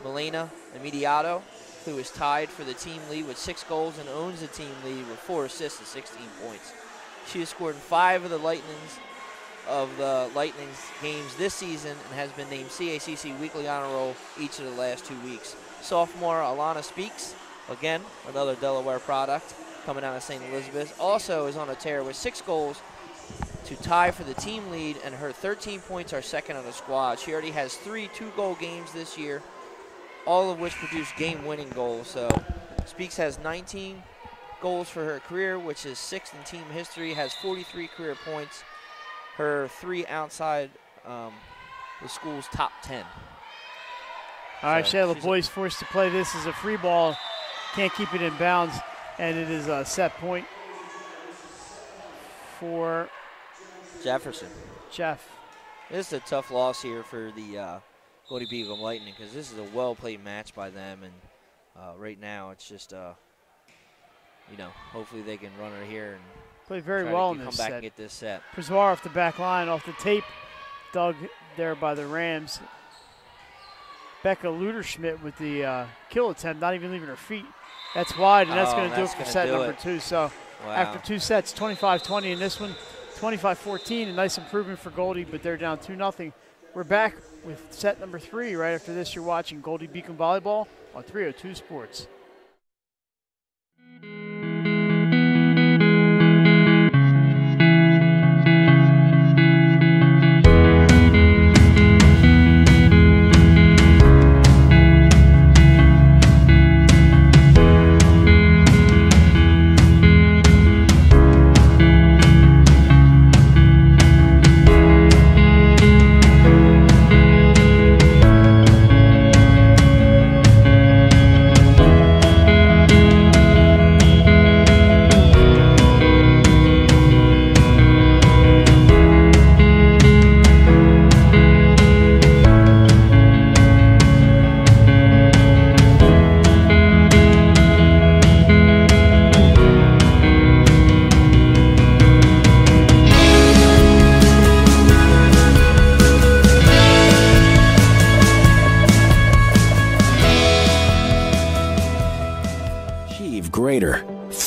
Melina Immediato, who is tied for the team lead with 6 goals and owns the team lead with 4 assists and 16 points. She has scored in 5 of the Lightning's games this season and has been named CACC Weekly Honor Roll each of the last 2 weeks. Sophomore Alana Speaks, again, another Delaware product coming out of St. Elizabeth, also is on a tear with 6 goals to tie for the team lead, and her 13 points are second on the squad. She already has 3 2-goal games this year, all of which produce game-winning goals. So Speaks has 19 goals for her career, which is 6th in team history, has 43 career points. Her 3 outside the school's top 10. All right, Shayla Boyce forced to play this as a free ball. Can't keep it in bounds, and it is a set point for Jefferson. Jeff. This is a tough loss here for the Goldey-Beacom Lightning because this is a well-played match by them, and right now it's just, hopefully they can run her here and play very well in this come back and get this set. Prezwar off the back line, off the tape. Dug there by the Rams. Becca Luderschmidt with the kill attempt, not even leaving her feet. That's wide, and that's going to do it for set number 2. So after 2 sets, 25-20 in this one, 25-14, a nice improvement for Goldie, but they're down 2-0. We're back with set number 3. Right after this, you're watching Goldey-Beacom Volleyball on 302 Sports.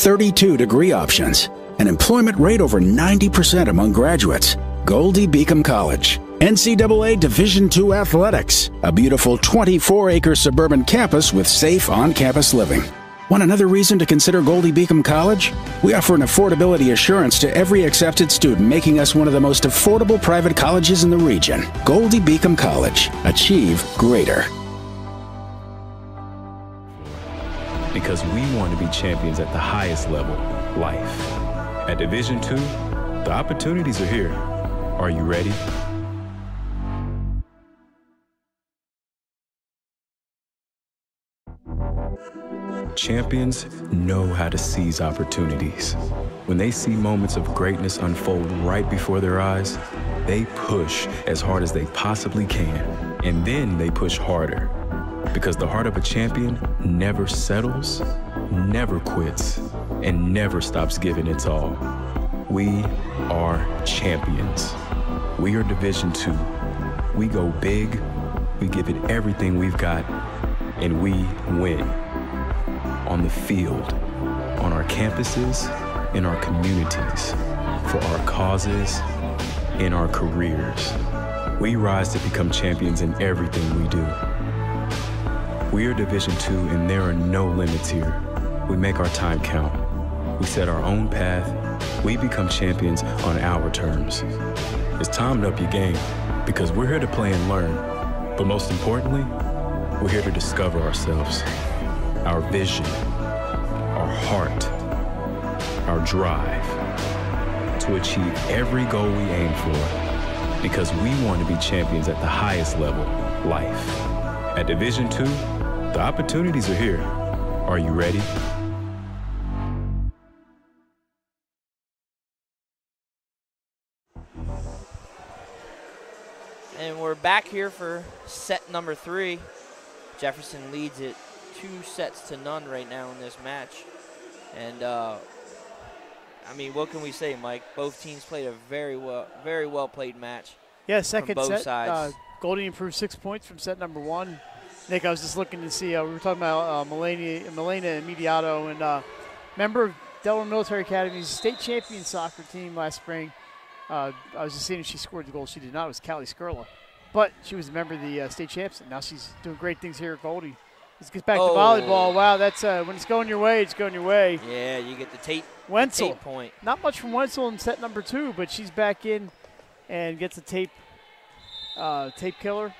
32 degree options, an employment rate over 90% among graduates. Goldey-Beacom College. NCAA Division II athletics. A beautiful 24-acre suburban campus with safe on-campus living. Want another reason to consider Goldey-Beacom College? We offer an affordability assurance to every accepted student, making us one of the most affordable private colleges in the region. Goldey-Beacom College. Achieve greater. Because we want to be champions at the highest level, life. At Division II, the opportunities are here. Are you ready? Champions know how to seize opportunities. When they see moments of greatness unfold right before their eyes, they push as hard as they possibly can, and then they push harder. Because the heart of a champion never settles, never quits, and never stops giving its all. We are champions. We are Division II. We go big, we give it everything we've got, and we win. On the field, on our campuses, in our communities, for our causes, in our careers. We rise to become champions in everything we do. We are Division II, and there are no limits here. We make our time count. We set our own path. We become champions on our terms. It's time to up your game, because we're here to play and learn. But most importantly, we're here to discover ourselves, our vision, our heart, our drive, to achieve every goal we aim for, because we want to be champions at the highest level, life. At Division II, the opportunities are here. Are you ready? And we're back here for set number 3. Jefferson leads it 2-0 right now in this match. And, I mean, what can we say, Mike? Both teams played a very well played match. Yeah, second from both set. sides. Goldey improved 6 points from set number 1. Nick, I was just looking to see, we were talking about Milena Mediato, and member of Delaware Military Academy's state champion soccer team last spring. I was just seeing if she scored the goal. She did not. It was Callie Skurla. But she was a member of the state champs, and now she's doing great things here at Goldey. Let's get back to volleyball. Wow, that's when it's going your way, it's going your way. Yeah, you get the tape point. Not much from Wenzel in set number 2, but she's back in and gets a tape killer.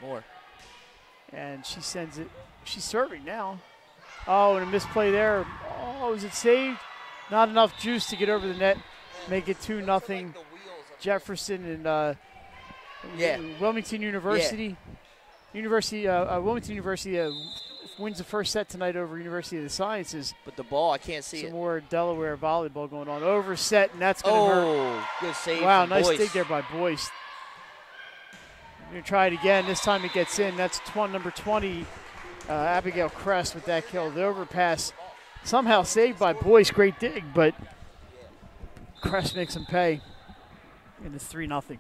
More. And she sends it. She's serving now. Oh, and a misplay there. Oh, is it saved? Not enough juice to get over the net. Make it 2-0. Jefferson and Wilmington University. Yeah. Wilmington University wins the first set tonight over University of the Sciences. But the ball, I can't see it. Some more Delaware volleyball going on. Over set, and that's going to hurt. Oh, good save. Wow, from nice Boyce. dig there by Boyce. We're going to try it again. This time it gets in. That's number 20, Abigail Kress with that kill. The overpass somehow saved by Boyce. Great dig, but Kress makes him pay. And it's 3-0.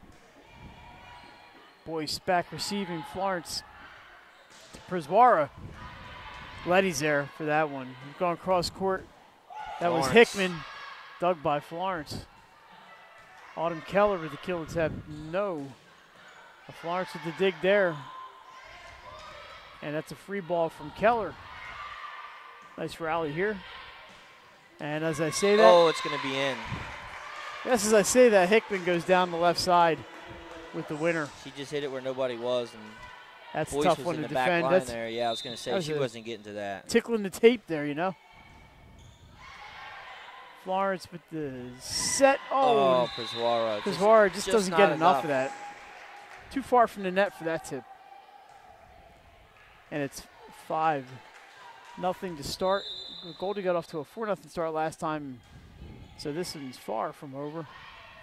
Boyce back receiving. Florence to Priswara. Letty's there for that one. We've gone cross court. That was Hickman. Dug by Florence. Autumn Keller with the kill. Let's have Florence with the dig there. And that's a free ball from Keller. Nice rally here. And as I say that. Oh, it's going to be in. Yes, as I say that, Hickman goes down the left side with the winner. She just hit it where nobody was. And that's Boyce a tough was one in to the back defend. line there. Yeah, I was going to say she wasn't getting to that. Tickling the tape there, you know. Florence with the set. Oh, Priswara. Priswara just doesn't get enough of that. Too far from the net for that tip. And it's 5-0 to start. Goldey got off to a 4-0 start last time, so this one's far from over.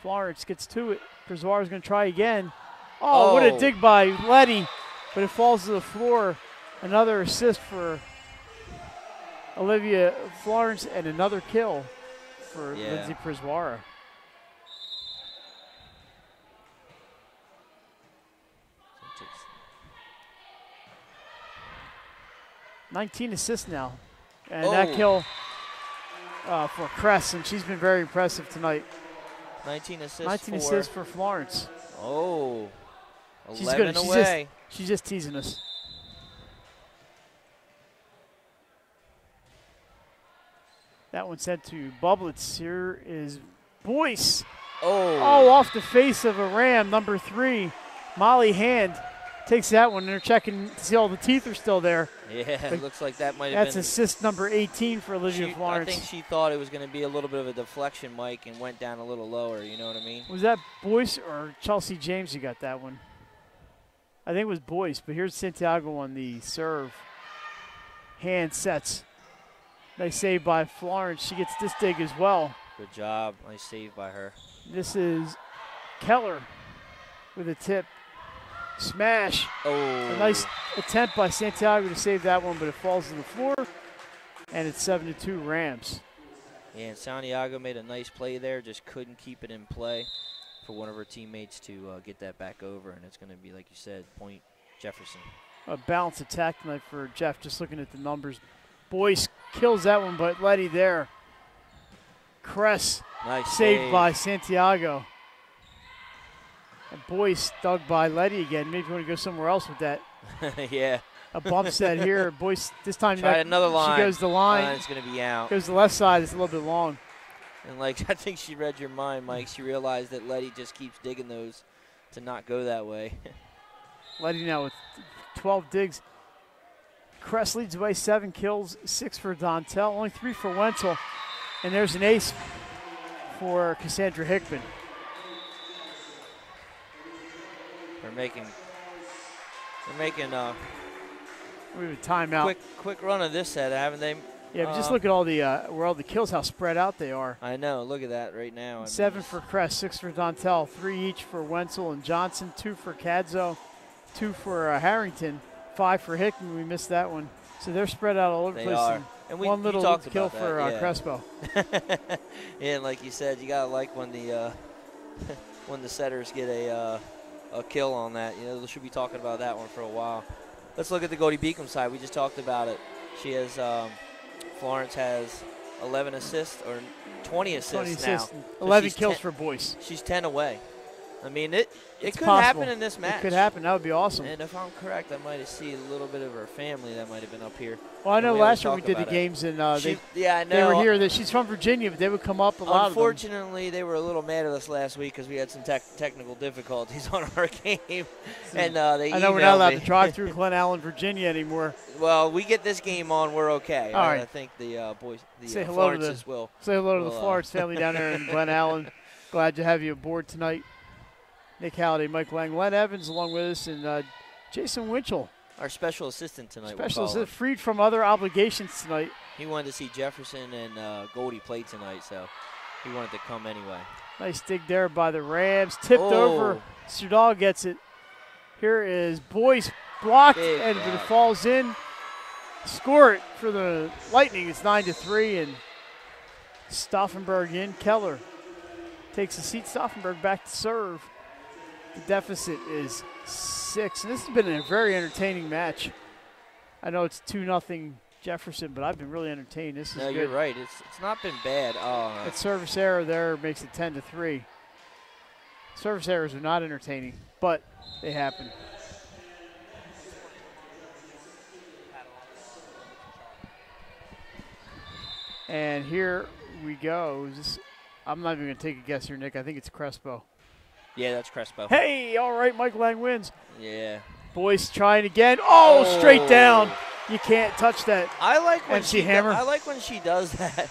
Florence gets to it. Priswara's going to try again. Oh, what a dig by Letty, but it falls to the floor. Another assist for Olivia Florence and another kill for Lindsay Priswara. $19 assists now. And that kill for Cress, and she's been very impressive tonight. 19 assists 19 assists for Florence. Oh, She's 11 good. away. She's just teasing us. That one sent to Bublitz. Here is Boyce. Oh, off the face of a Ram, number 3. Molly Hand takes that one. They're checking to see all the teeth are still there. Yeah, but it looks like that might have been. That's assist number 18 for Olivia Florence. I think she thought it was going to be a little bit of a deflection, Mike, and went down a little lower. You know what I mean? Was that Boyce or Chelsea James who got that one? I think it was Boyce, but here's Santiago on the serve. Hand sets. Nice save by Florence. She gets this dig as well. Good job. Nice save by her. This is Keller with a tip. Smash. Oh. A nice attempt by Santiago to save that one, but it falls to the floor. And it's 7-2 Rams. Yeah, and Santiago made a nice play there. Just couldn't keep it in play for one of her teammates to get that back over. And it's going to be, like you said, point Jefferson. A balanced attack tonight for Jeff, just looking at the numbers. Boyce kills that one, but Letty there. Cress Nice saved by Santiago. And Boyce dug by Letty again. Maybe you want to go somewhere else with that. Yeah. A bump set here. Boyce this time. Tried another line. She goes the line. It's going to be out. Goes the left side. It's a little bit long. And like I think she read your mind, Mike. She realized that Letty just keeps digging those to not go that way. Letty now with 12 digs. Cress leads away, 7 kills, 6 for Dontel, only 3 for Wenzel. And there's an ace for Cassandra Hickman. They're making we have a timeout. Quick run of this set, haven't they? Yeah, but just look at all the where all the kills, how spread out they are. I know. Look at that right now. 7 for Cress, 6 for Dontel, 3 each for Wenzel and Johnson, 2 for Cadzo, 2 for Harrington, 5 for Hickman. We missed that one. So they're spread out all over the They place. are. And one little kill for Crespo. Yeah, and like you said, you gotta like when the when the setters get a kill on that. You know, they should be talking about that one for a while. Let's look at the Goldey-Beacom side. We just talked about it. She has Florence has 11 assists or 20 assists now. 11 kills for Boyce. She's 10 away. I mean, it could possible. happen in this match. It could happen. That would be awesome. And if I'm correct, I might have seen a little bit of her family that might have been up here. Well, I know last year we did the games, and they were here. She's from Virginia, but they would come up a lot. Unfortunately, they were a little mad at us last week because we had some technical difficulties on our game. And they I know we're not allowed to drive through Glen Allen, Virginia anymore. Well, we get this game on, we're okay. All right. I think the boys, say Florences will. Say hello to the Florence family down there in Glen Allen. Glad to have you aboard tonight. Nick Halliday, Mike Lang, Len Evans along with us, and Jason Winchell. Our special assistant tonight. Special assistant, freed from other obligations tonight. He wanted to see Jefferson and Goldie play tonight, so he wanted to come anyway. Nice dig there by the Rams. Tipped over. Sudal gets it. Here is Boyce blocked, and it falls in. Score it for the Lightning. It's 9-3, and Stauffenberg in. Keller takes a seat. Stauffenberg back to serve. The deficit is 6. And this has been a very entertaining match. I know it's 2-0 Jefferson, but I've been really entertained. This is good. You're right. It's not been bad. That service error there makes it 10-3. Service errors are not entertaining, but they happen. And here we go. I'm not even going to take a guess here, Nick. I think it's Crespo. Yeah, that's Crespo. Hey, all right, Mike Lang wins. Yeah. Boyce trying again. Oh, straight down. You can't touch that. I like when MC Hammer. I like when she does that.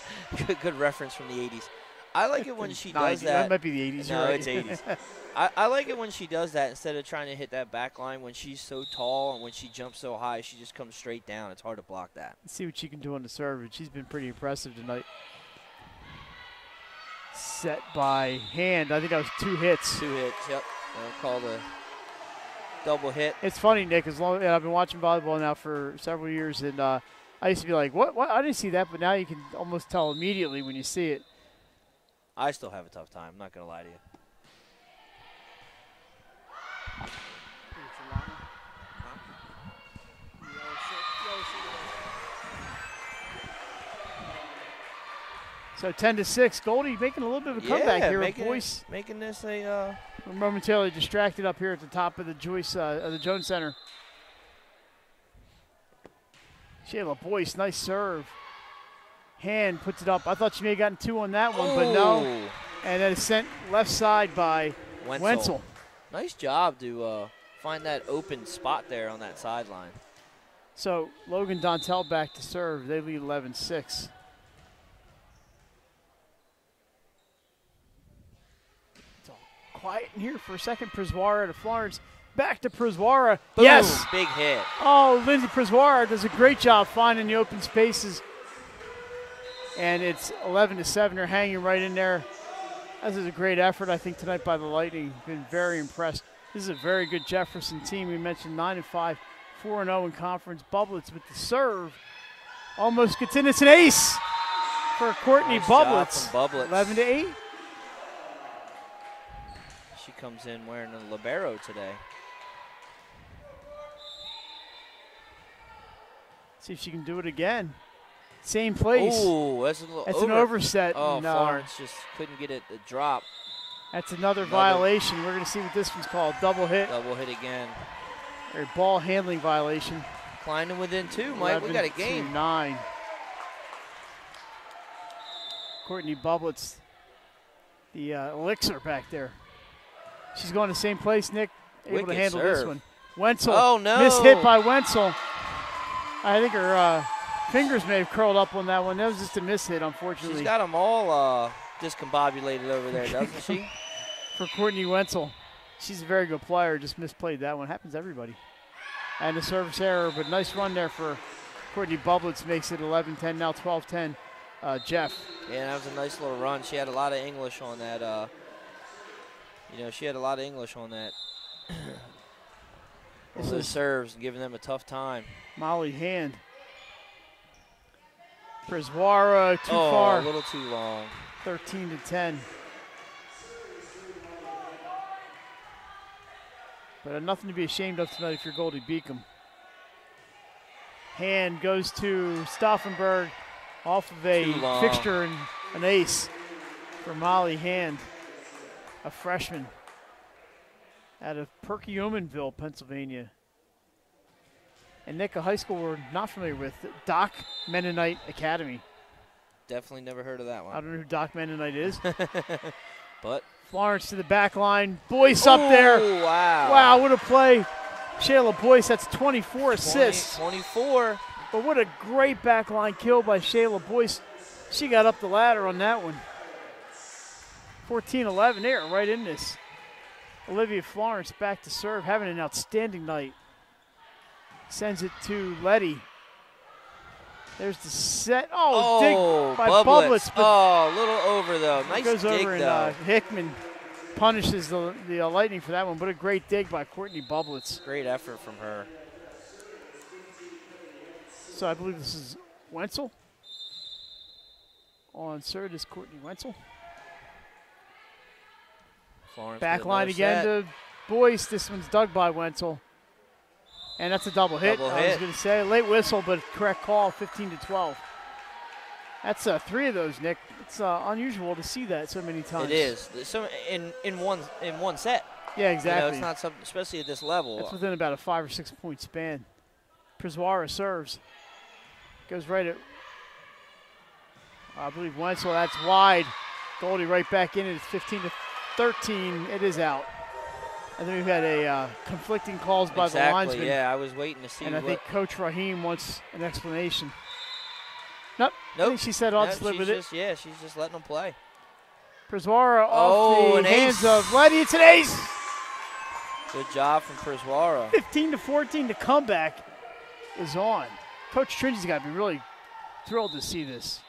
Good reference from the 80s. I like it when she does that. That might be the 80s. No, right? it's 80s. I like it when she does that instead of trying to hit that back line. When she's so tall and when she jumps so high, she just comes straight down. It's hard to block that. Let's see what she can do on the serve. She's been pretty impressive tonight. Set by Hand. I think that was 2 hits. 2 hits, yep. Called a double hit. It's funny, Nick, and I've been watching volleyball now for several years, and I used to be like, what? I didn't see that, but now you can almost tell immediately when you see it. I still have a tough time. I'm not going to lie to you. So 10-6. Goldie making a little bit of a comeback here. Making this a. We're momentarily distracted up here at the top of the the Jones Center. Shayla Boyce, nice serve. Hand puts it up. I thought she may have gotten 2 on that one, but no. And then it's sent left side by Wenzel. Nice job to find that open spot there on that sideline. So Logan Dontel back to serve. They lead 11-6. Quiet in here for a second. Priswara to Florence. Back to Priswara. Boom, yes! Big hit. Oh, Lindsay Priswara does a great job finding the open spaces. And it's 11-7. They're hanging right in there. This is a great effort, I think, tonight by the Lightning. Been very impressed. This is a very good Jefferson team. We mentioned 9-5, 4-0 in conference. Bublitz with the serve. Almost gets in. It's an ace for Courtney Bublitz. 11-8. She comes in wearing a libero today. See if she can do it again. Same place. Oh, that's an overset. Oh, Florence just couldn't get it to drop. That's another violation. We're going to see what this one's called. Double hit. Double hit again. Or ball handling violation. Climbing within 2, Mike. We got a game. 9. Courtney Bublitz, the elixir back there. She's going the same place, Nick. Able to handle this one. Wenzel. Oh, no. Missed hit by Wenzel. I think her fingers may have curled up on that one. That was just a miss hit, unfortunately. She's got them all discombobulated over there, doesn't she? For Courtney Wenzel. She's a very good player. Just misplayed that one. Happens to everybody. And the service error, but nice run there for Courtney Bublitz. Makes it 11-10, now 12-10. Jeff. Yeah, that was a nice little run. She had a lot of English on that. She had a lot of English on that. Those serves and giving them a tough time. Molly Hand. Priswara too far. A little too long. 13-10. But nothing to be ashamed of tonight if you're Goldey-Beacom. Hand goes to Stauffenberg off of a fixture and an ace for Molly Hand, a freshman out of Perkiomenville, Pennsylvania. And Nick, a high school we're not familiar with, Doc Mennonite Academy. Definitely never heard of that one. I don't know who Doc Mennonite is. But Florence to the back line. Boyce up there. Wow. Wow, what a play. Shayla Boyce, that's 24 assists. 24. But what a great back line kill by Shayla Boyce. She got up the ladder on that one. 14-11 there, right in this. Olivia Florence back to serve, having an outstanding night. Sends it to Letty. There's the set. Dig by Bublitz. A little over, though. Nice goes dig, over though. And Hickman punishes the Lightning for that one, but a great dig by Courtney Bublitz. Great effort from her. So I believe this is Wenzel. On serve is Courtney Wenzel. Florence back line again to Boyce. This one's dug by Wenzel. And that's a double hit. I was going to say late whistle, but correct call, 15-12. That's 3 of those, Nick. It's unusual to see that so many times. It is. So in one set. Yeah, exactly. It's not something, especially at this level. That's within about a 5 or 6 point span. Priswara serves. Goes right at, I believe Wenzel. That's wide. Goldie right back in it. It's 15-13. It is out. I think we've had a conflicting calls by the linesman. Yeah, I was waiting to see. And I think Coach Rahim wants an explanation. Nope. I think she said, I'll just live with it. Yeah, she's just letting them play. Priswara off the hands of Letty. It's an ace. Good job from Priswara. 15-14. The comeback is on. Coach Trinzy's got to be really thrilled to see this.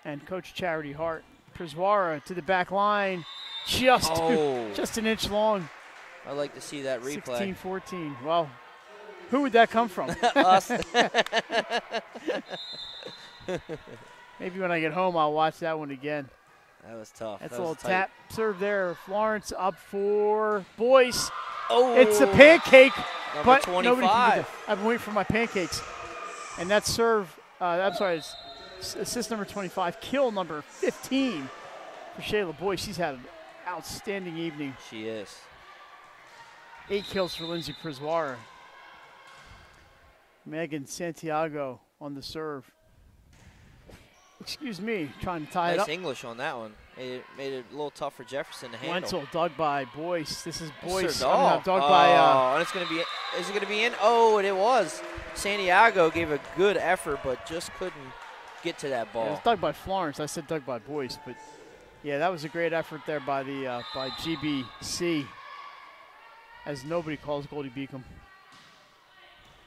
And Coach Charity Hart. Priswara to the back line. Just an inch long. I'd like to see that replay. 16-14. Well, who would that come from? Us. Maybe when I get home, I'll watch that one again. That was tough. That's a little tap serve there. Florence up for Boyce. Oh, it's a pancake. Number but 25. Nobody can get I've been waiting for my pancakes. And that serve, I'm sorry, it's assist number 25, kill number 15 for Shayla Boyce. She's had an outstanding evening. She is. 8 kills for Lindsay Priswara. Megan Santiago on the serve. Excuse me, trying to tie it up. Nice English on that one. Made it a little tough for Jefferson to handle. Wenzel dug by Boyce. This is Boyce. Dug by. And it's going to be. Is it going to be in? Oh, and it was. Santiago gave a good effort, but just couldn't get to that ball. Yeah, it was dug by Florence. I said dug by Boyce, but yeah, that was a great effort there by the by GBC, as nobody calls Goldey-Beacom.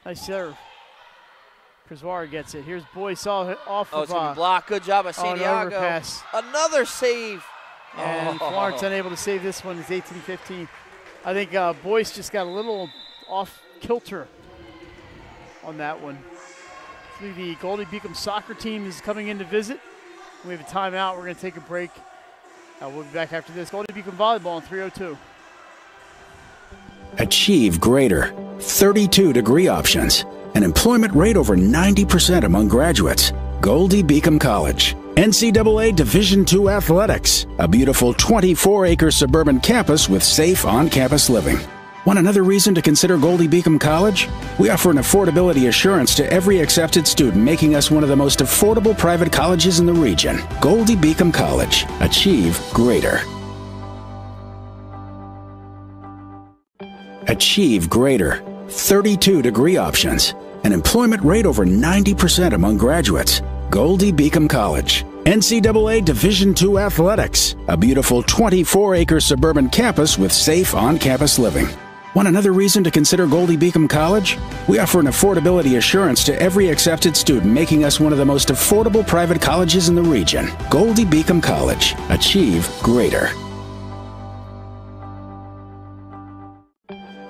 Nice serve. Priswara gets it. Here's Boyce off of. It's going to be blocked. Good job by Santiago. Overpass. Another save. And Florence unable to save this one. It's 18-15. I think Boyce just got a little off kilter on that one. The Goldey-Beacom soccer team is coming in to visit. We have a timeout. We're going to take a break. We'll be back after this. Goldey-Beacom volleyball on 302. Achieve greater. 32 degree options. An employment rate over 90% among graduates. Goldey-Beacom College. NCAA Division II athletics. A beautiful 24-acre suburban campus with safe on-campus living. Want another reason to consider Goldey-Beacom College? We offer an affordability assurance to every accepted student, making us one of the most affordable private colleges in the region. Goldey-Beacom College. Achieve greater. Achieve greater. 32 degree options. An employment rate over 90% among graduates. Goldey-Beacom College. NCAA Division II athletics. A beautiful 24-acre suburban campus with safe on-campus living. Want another reason to consider Goldey-Beacom College? We offer an affordability assurance to every accepted student, making us one of the most affordable private colleges in the region. Goldey-Beacom College. Achieve greater.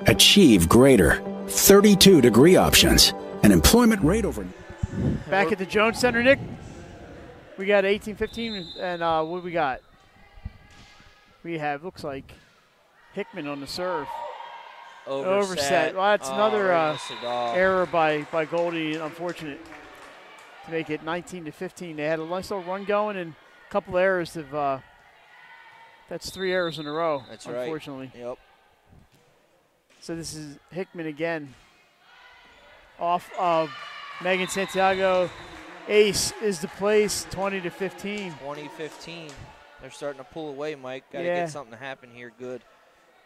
Achieve greater. 32 degree options. An employment rate over. Back at the Jones Center, Nick. We got 18-15, and what do we got? We have, looks like, Hickman on the serve. Overset. Well, that's another error by Goldie. Unfortunate to make it 19-15. They had a nice little run going and a couple errors of. That's 3 errors in a row. That's unfortunately. Right. Yep. So this is Hickman again. Off of Megan Santiago. Ace is the place, 20-15. 20-15. They're starting to pull away, Mike. Got to get something to happen here good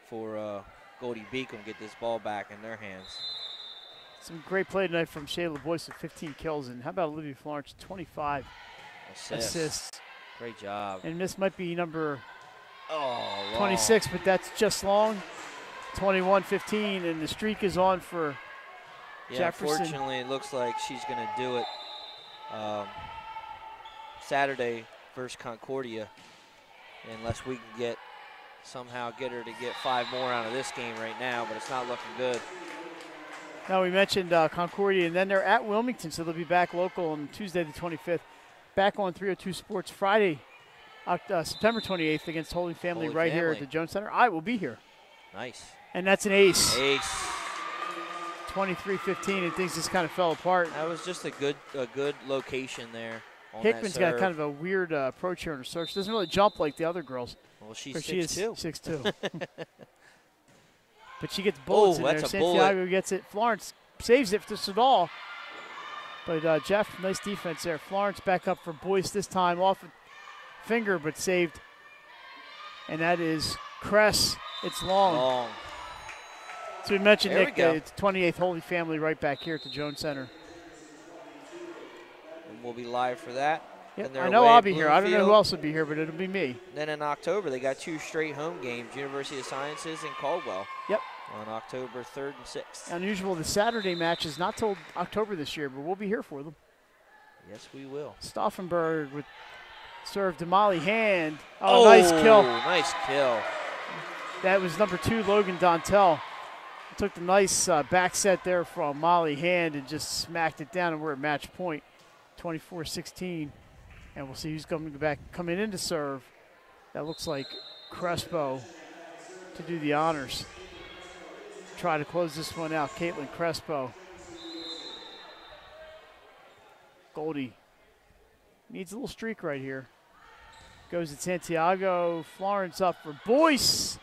for Goldey-Beacom, get this ball back in their hands. Some great play tonight from Shayla Boyce with 15 kills. And how about Olivia Florence, 25 assists. Great job. And this might be number 26, but that's just long. 21-15, and the streak is on for Jefferson. Unfortunately, it looks like she's going to do it Saturday versus Concordia, unless we can somehow get her to get 5 more out of this game right now, but it's not looking good. Now, we mentioned Concordia, and then they're at Wilmington, so they'll be back local on Tuesday the 25th. Back on 302 Sports Friday, September 28th against Holy Family here at the Jones Center. I will be here. Nice. And that's an ace. Ace. 23-15, and things just kind of fell apart. That was just a good location there. Hickman's got kind of a weird approach here on her serve. She doesn't really jump like the other girls. Well, she's 6'2". 6'2". But she gets bullets in there. Santiago gets it. Florence saves it to Sadal. But Jeff, nice defense there. Florence back up for Boyce this time. Off a finger, but saved. And that is Kress. It's long. So we mentioned, Nick, it's 28th Holy Family right back here at the Jones Center. And we'll be live for that. Yep. I know I'll be here. I don't know who else will be here, but it'll be me. Then in October, they got 2 straight home games, University of Sciences and Caldwell. Yep. On October 3rd and 6th. Unusual, the Saturday match is not till October this year, but we'll be here for them. Yes, we will. Stauffenberg with serve to Molly Hand. Oh, nice kill. Nice kill. That was number 2, Logan Dontel. Took the nice back set there from Molly Hand and just smacked it down, and we're at match point, 24-16. And we'll see who's coming in to serve. That looks like Crespo to do the honors. Try to close this one out, Caitlin Crespo. Goldie Needs a little streak right here. Goes to Santiago. Florence up for Boyce.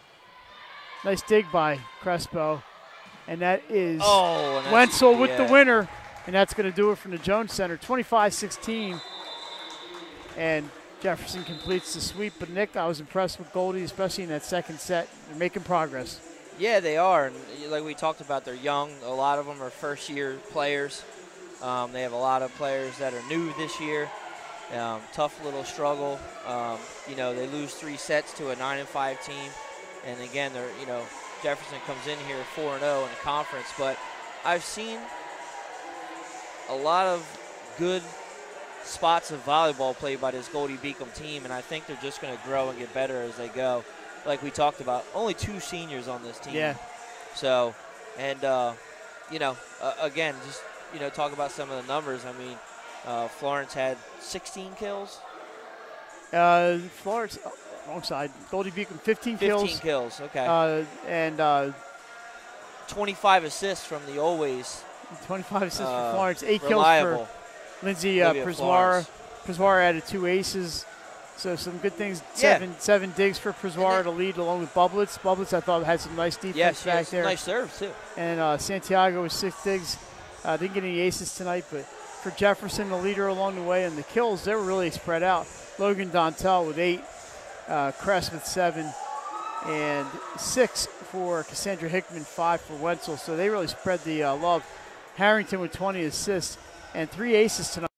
Nice dig by Crespo. And that is Wenzel with the winner. And that's going to do it from the Jones Center. 25-16. And Jefferson completes the sweep. But, Nick, I was impressed with Goldie, especially in that second set. They're making progress. Yeah, they are. And like we talked about, they're young. A lot of them are first-year players. They have a lot of players that are new this year. Tough little struggle. They lose 3 sets to a 9-5 team. And, again, Jefferson comes in here 4-0 in the conference. But I've seen a lot of good spots of volleyball played by this Goldey-Beacom team, and I think they're just going to grow and get better as they go. Like we talked about, only 2 seniors on this team. Yeah. So, and, again, just, talk about some of the numbers. I mean, Florence had 16 kills. Florence, wrong side. Goldey-Beacom, 15 kills. 15 kills, okay. And 25 assists from the always 25 assists for Florence, 8 reliable kills for Lindsay Przoir. Przoir added 2 aces. So some good things. Seven digs for Przoir to lead along with Bublitz. Bublitz, I thought, had some nice defense back there. Nice serves, too. And Santiago with 6 digs. Didn't get any aces tonight, but for Jefferson, the leader along the way, and the kills, they were really spread out. Logan Dontel with 8, Kress with 7, and 6 for Cassandra Hickman, 5 for Wenzel. So they really spread the love. Harrington with 20 assists and 3 aces tonight.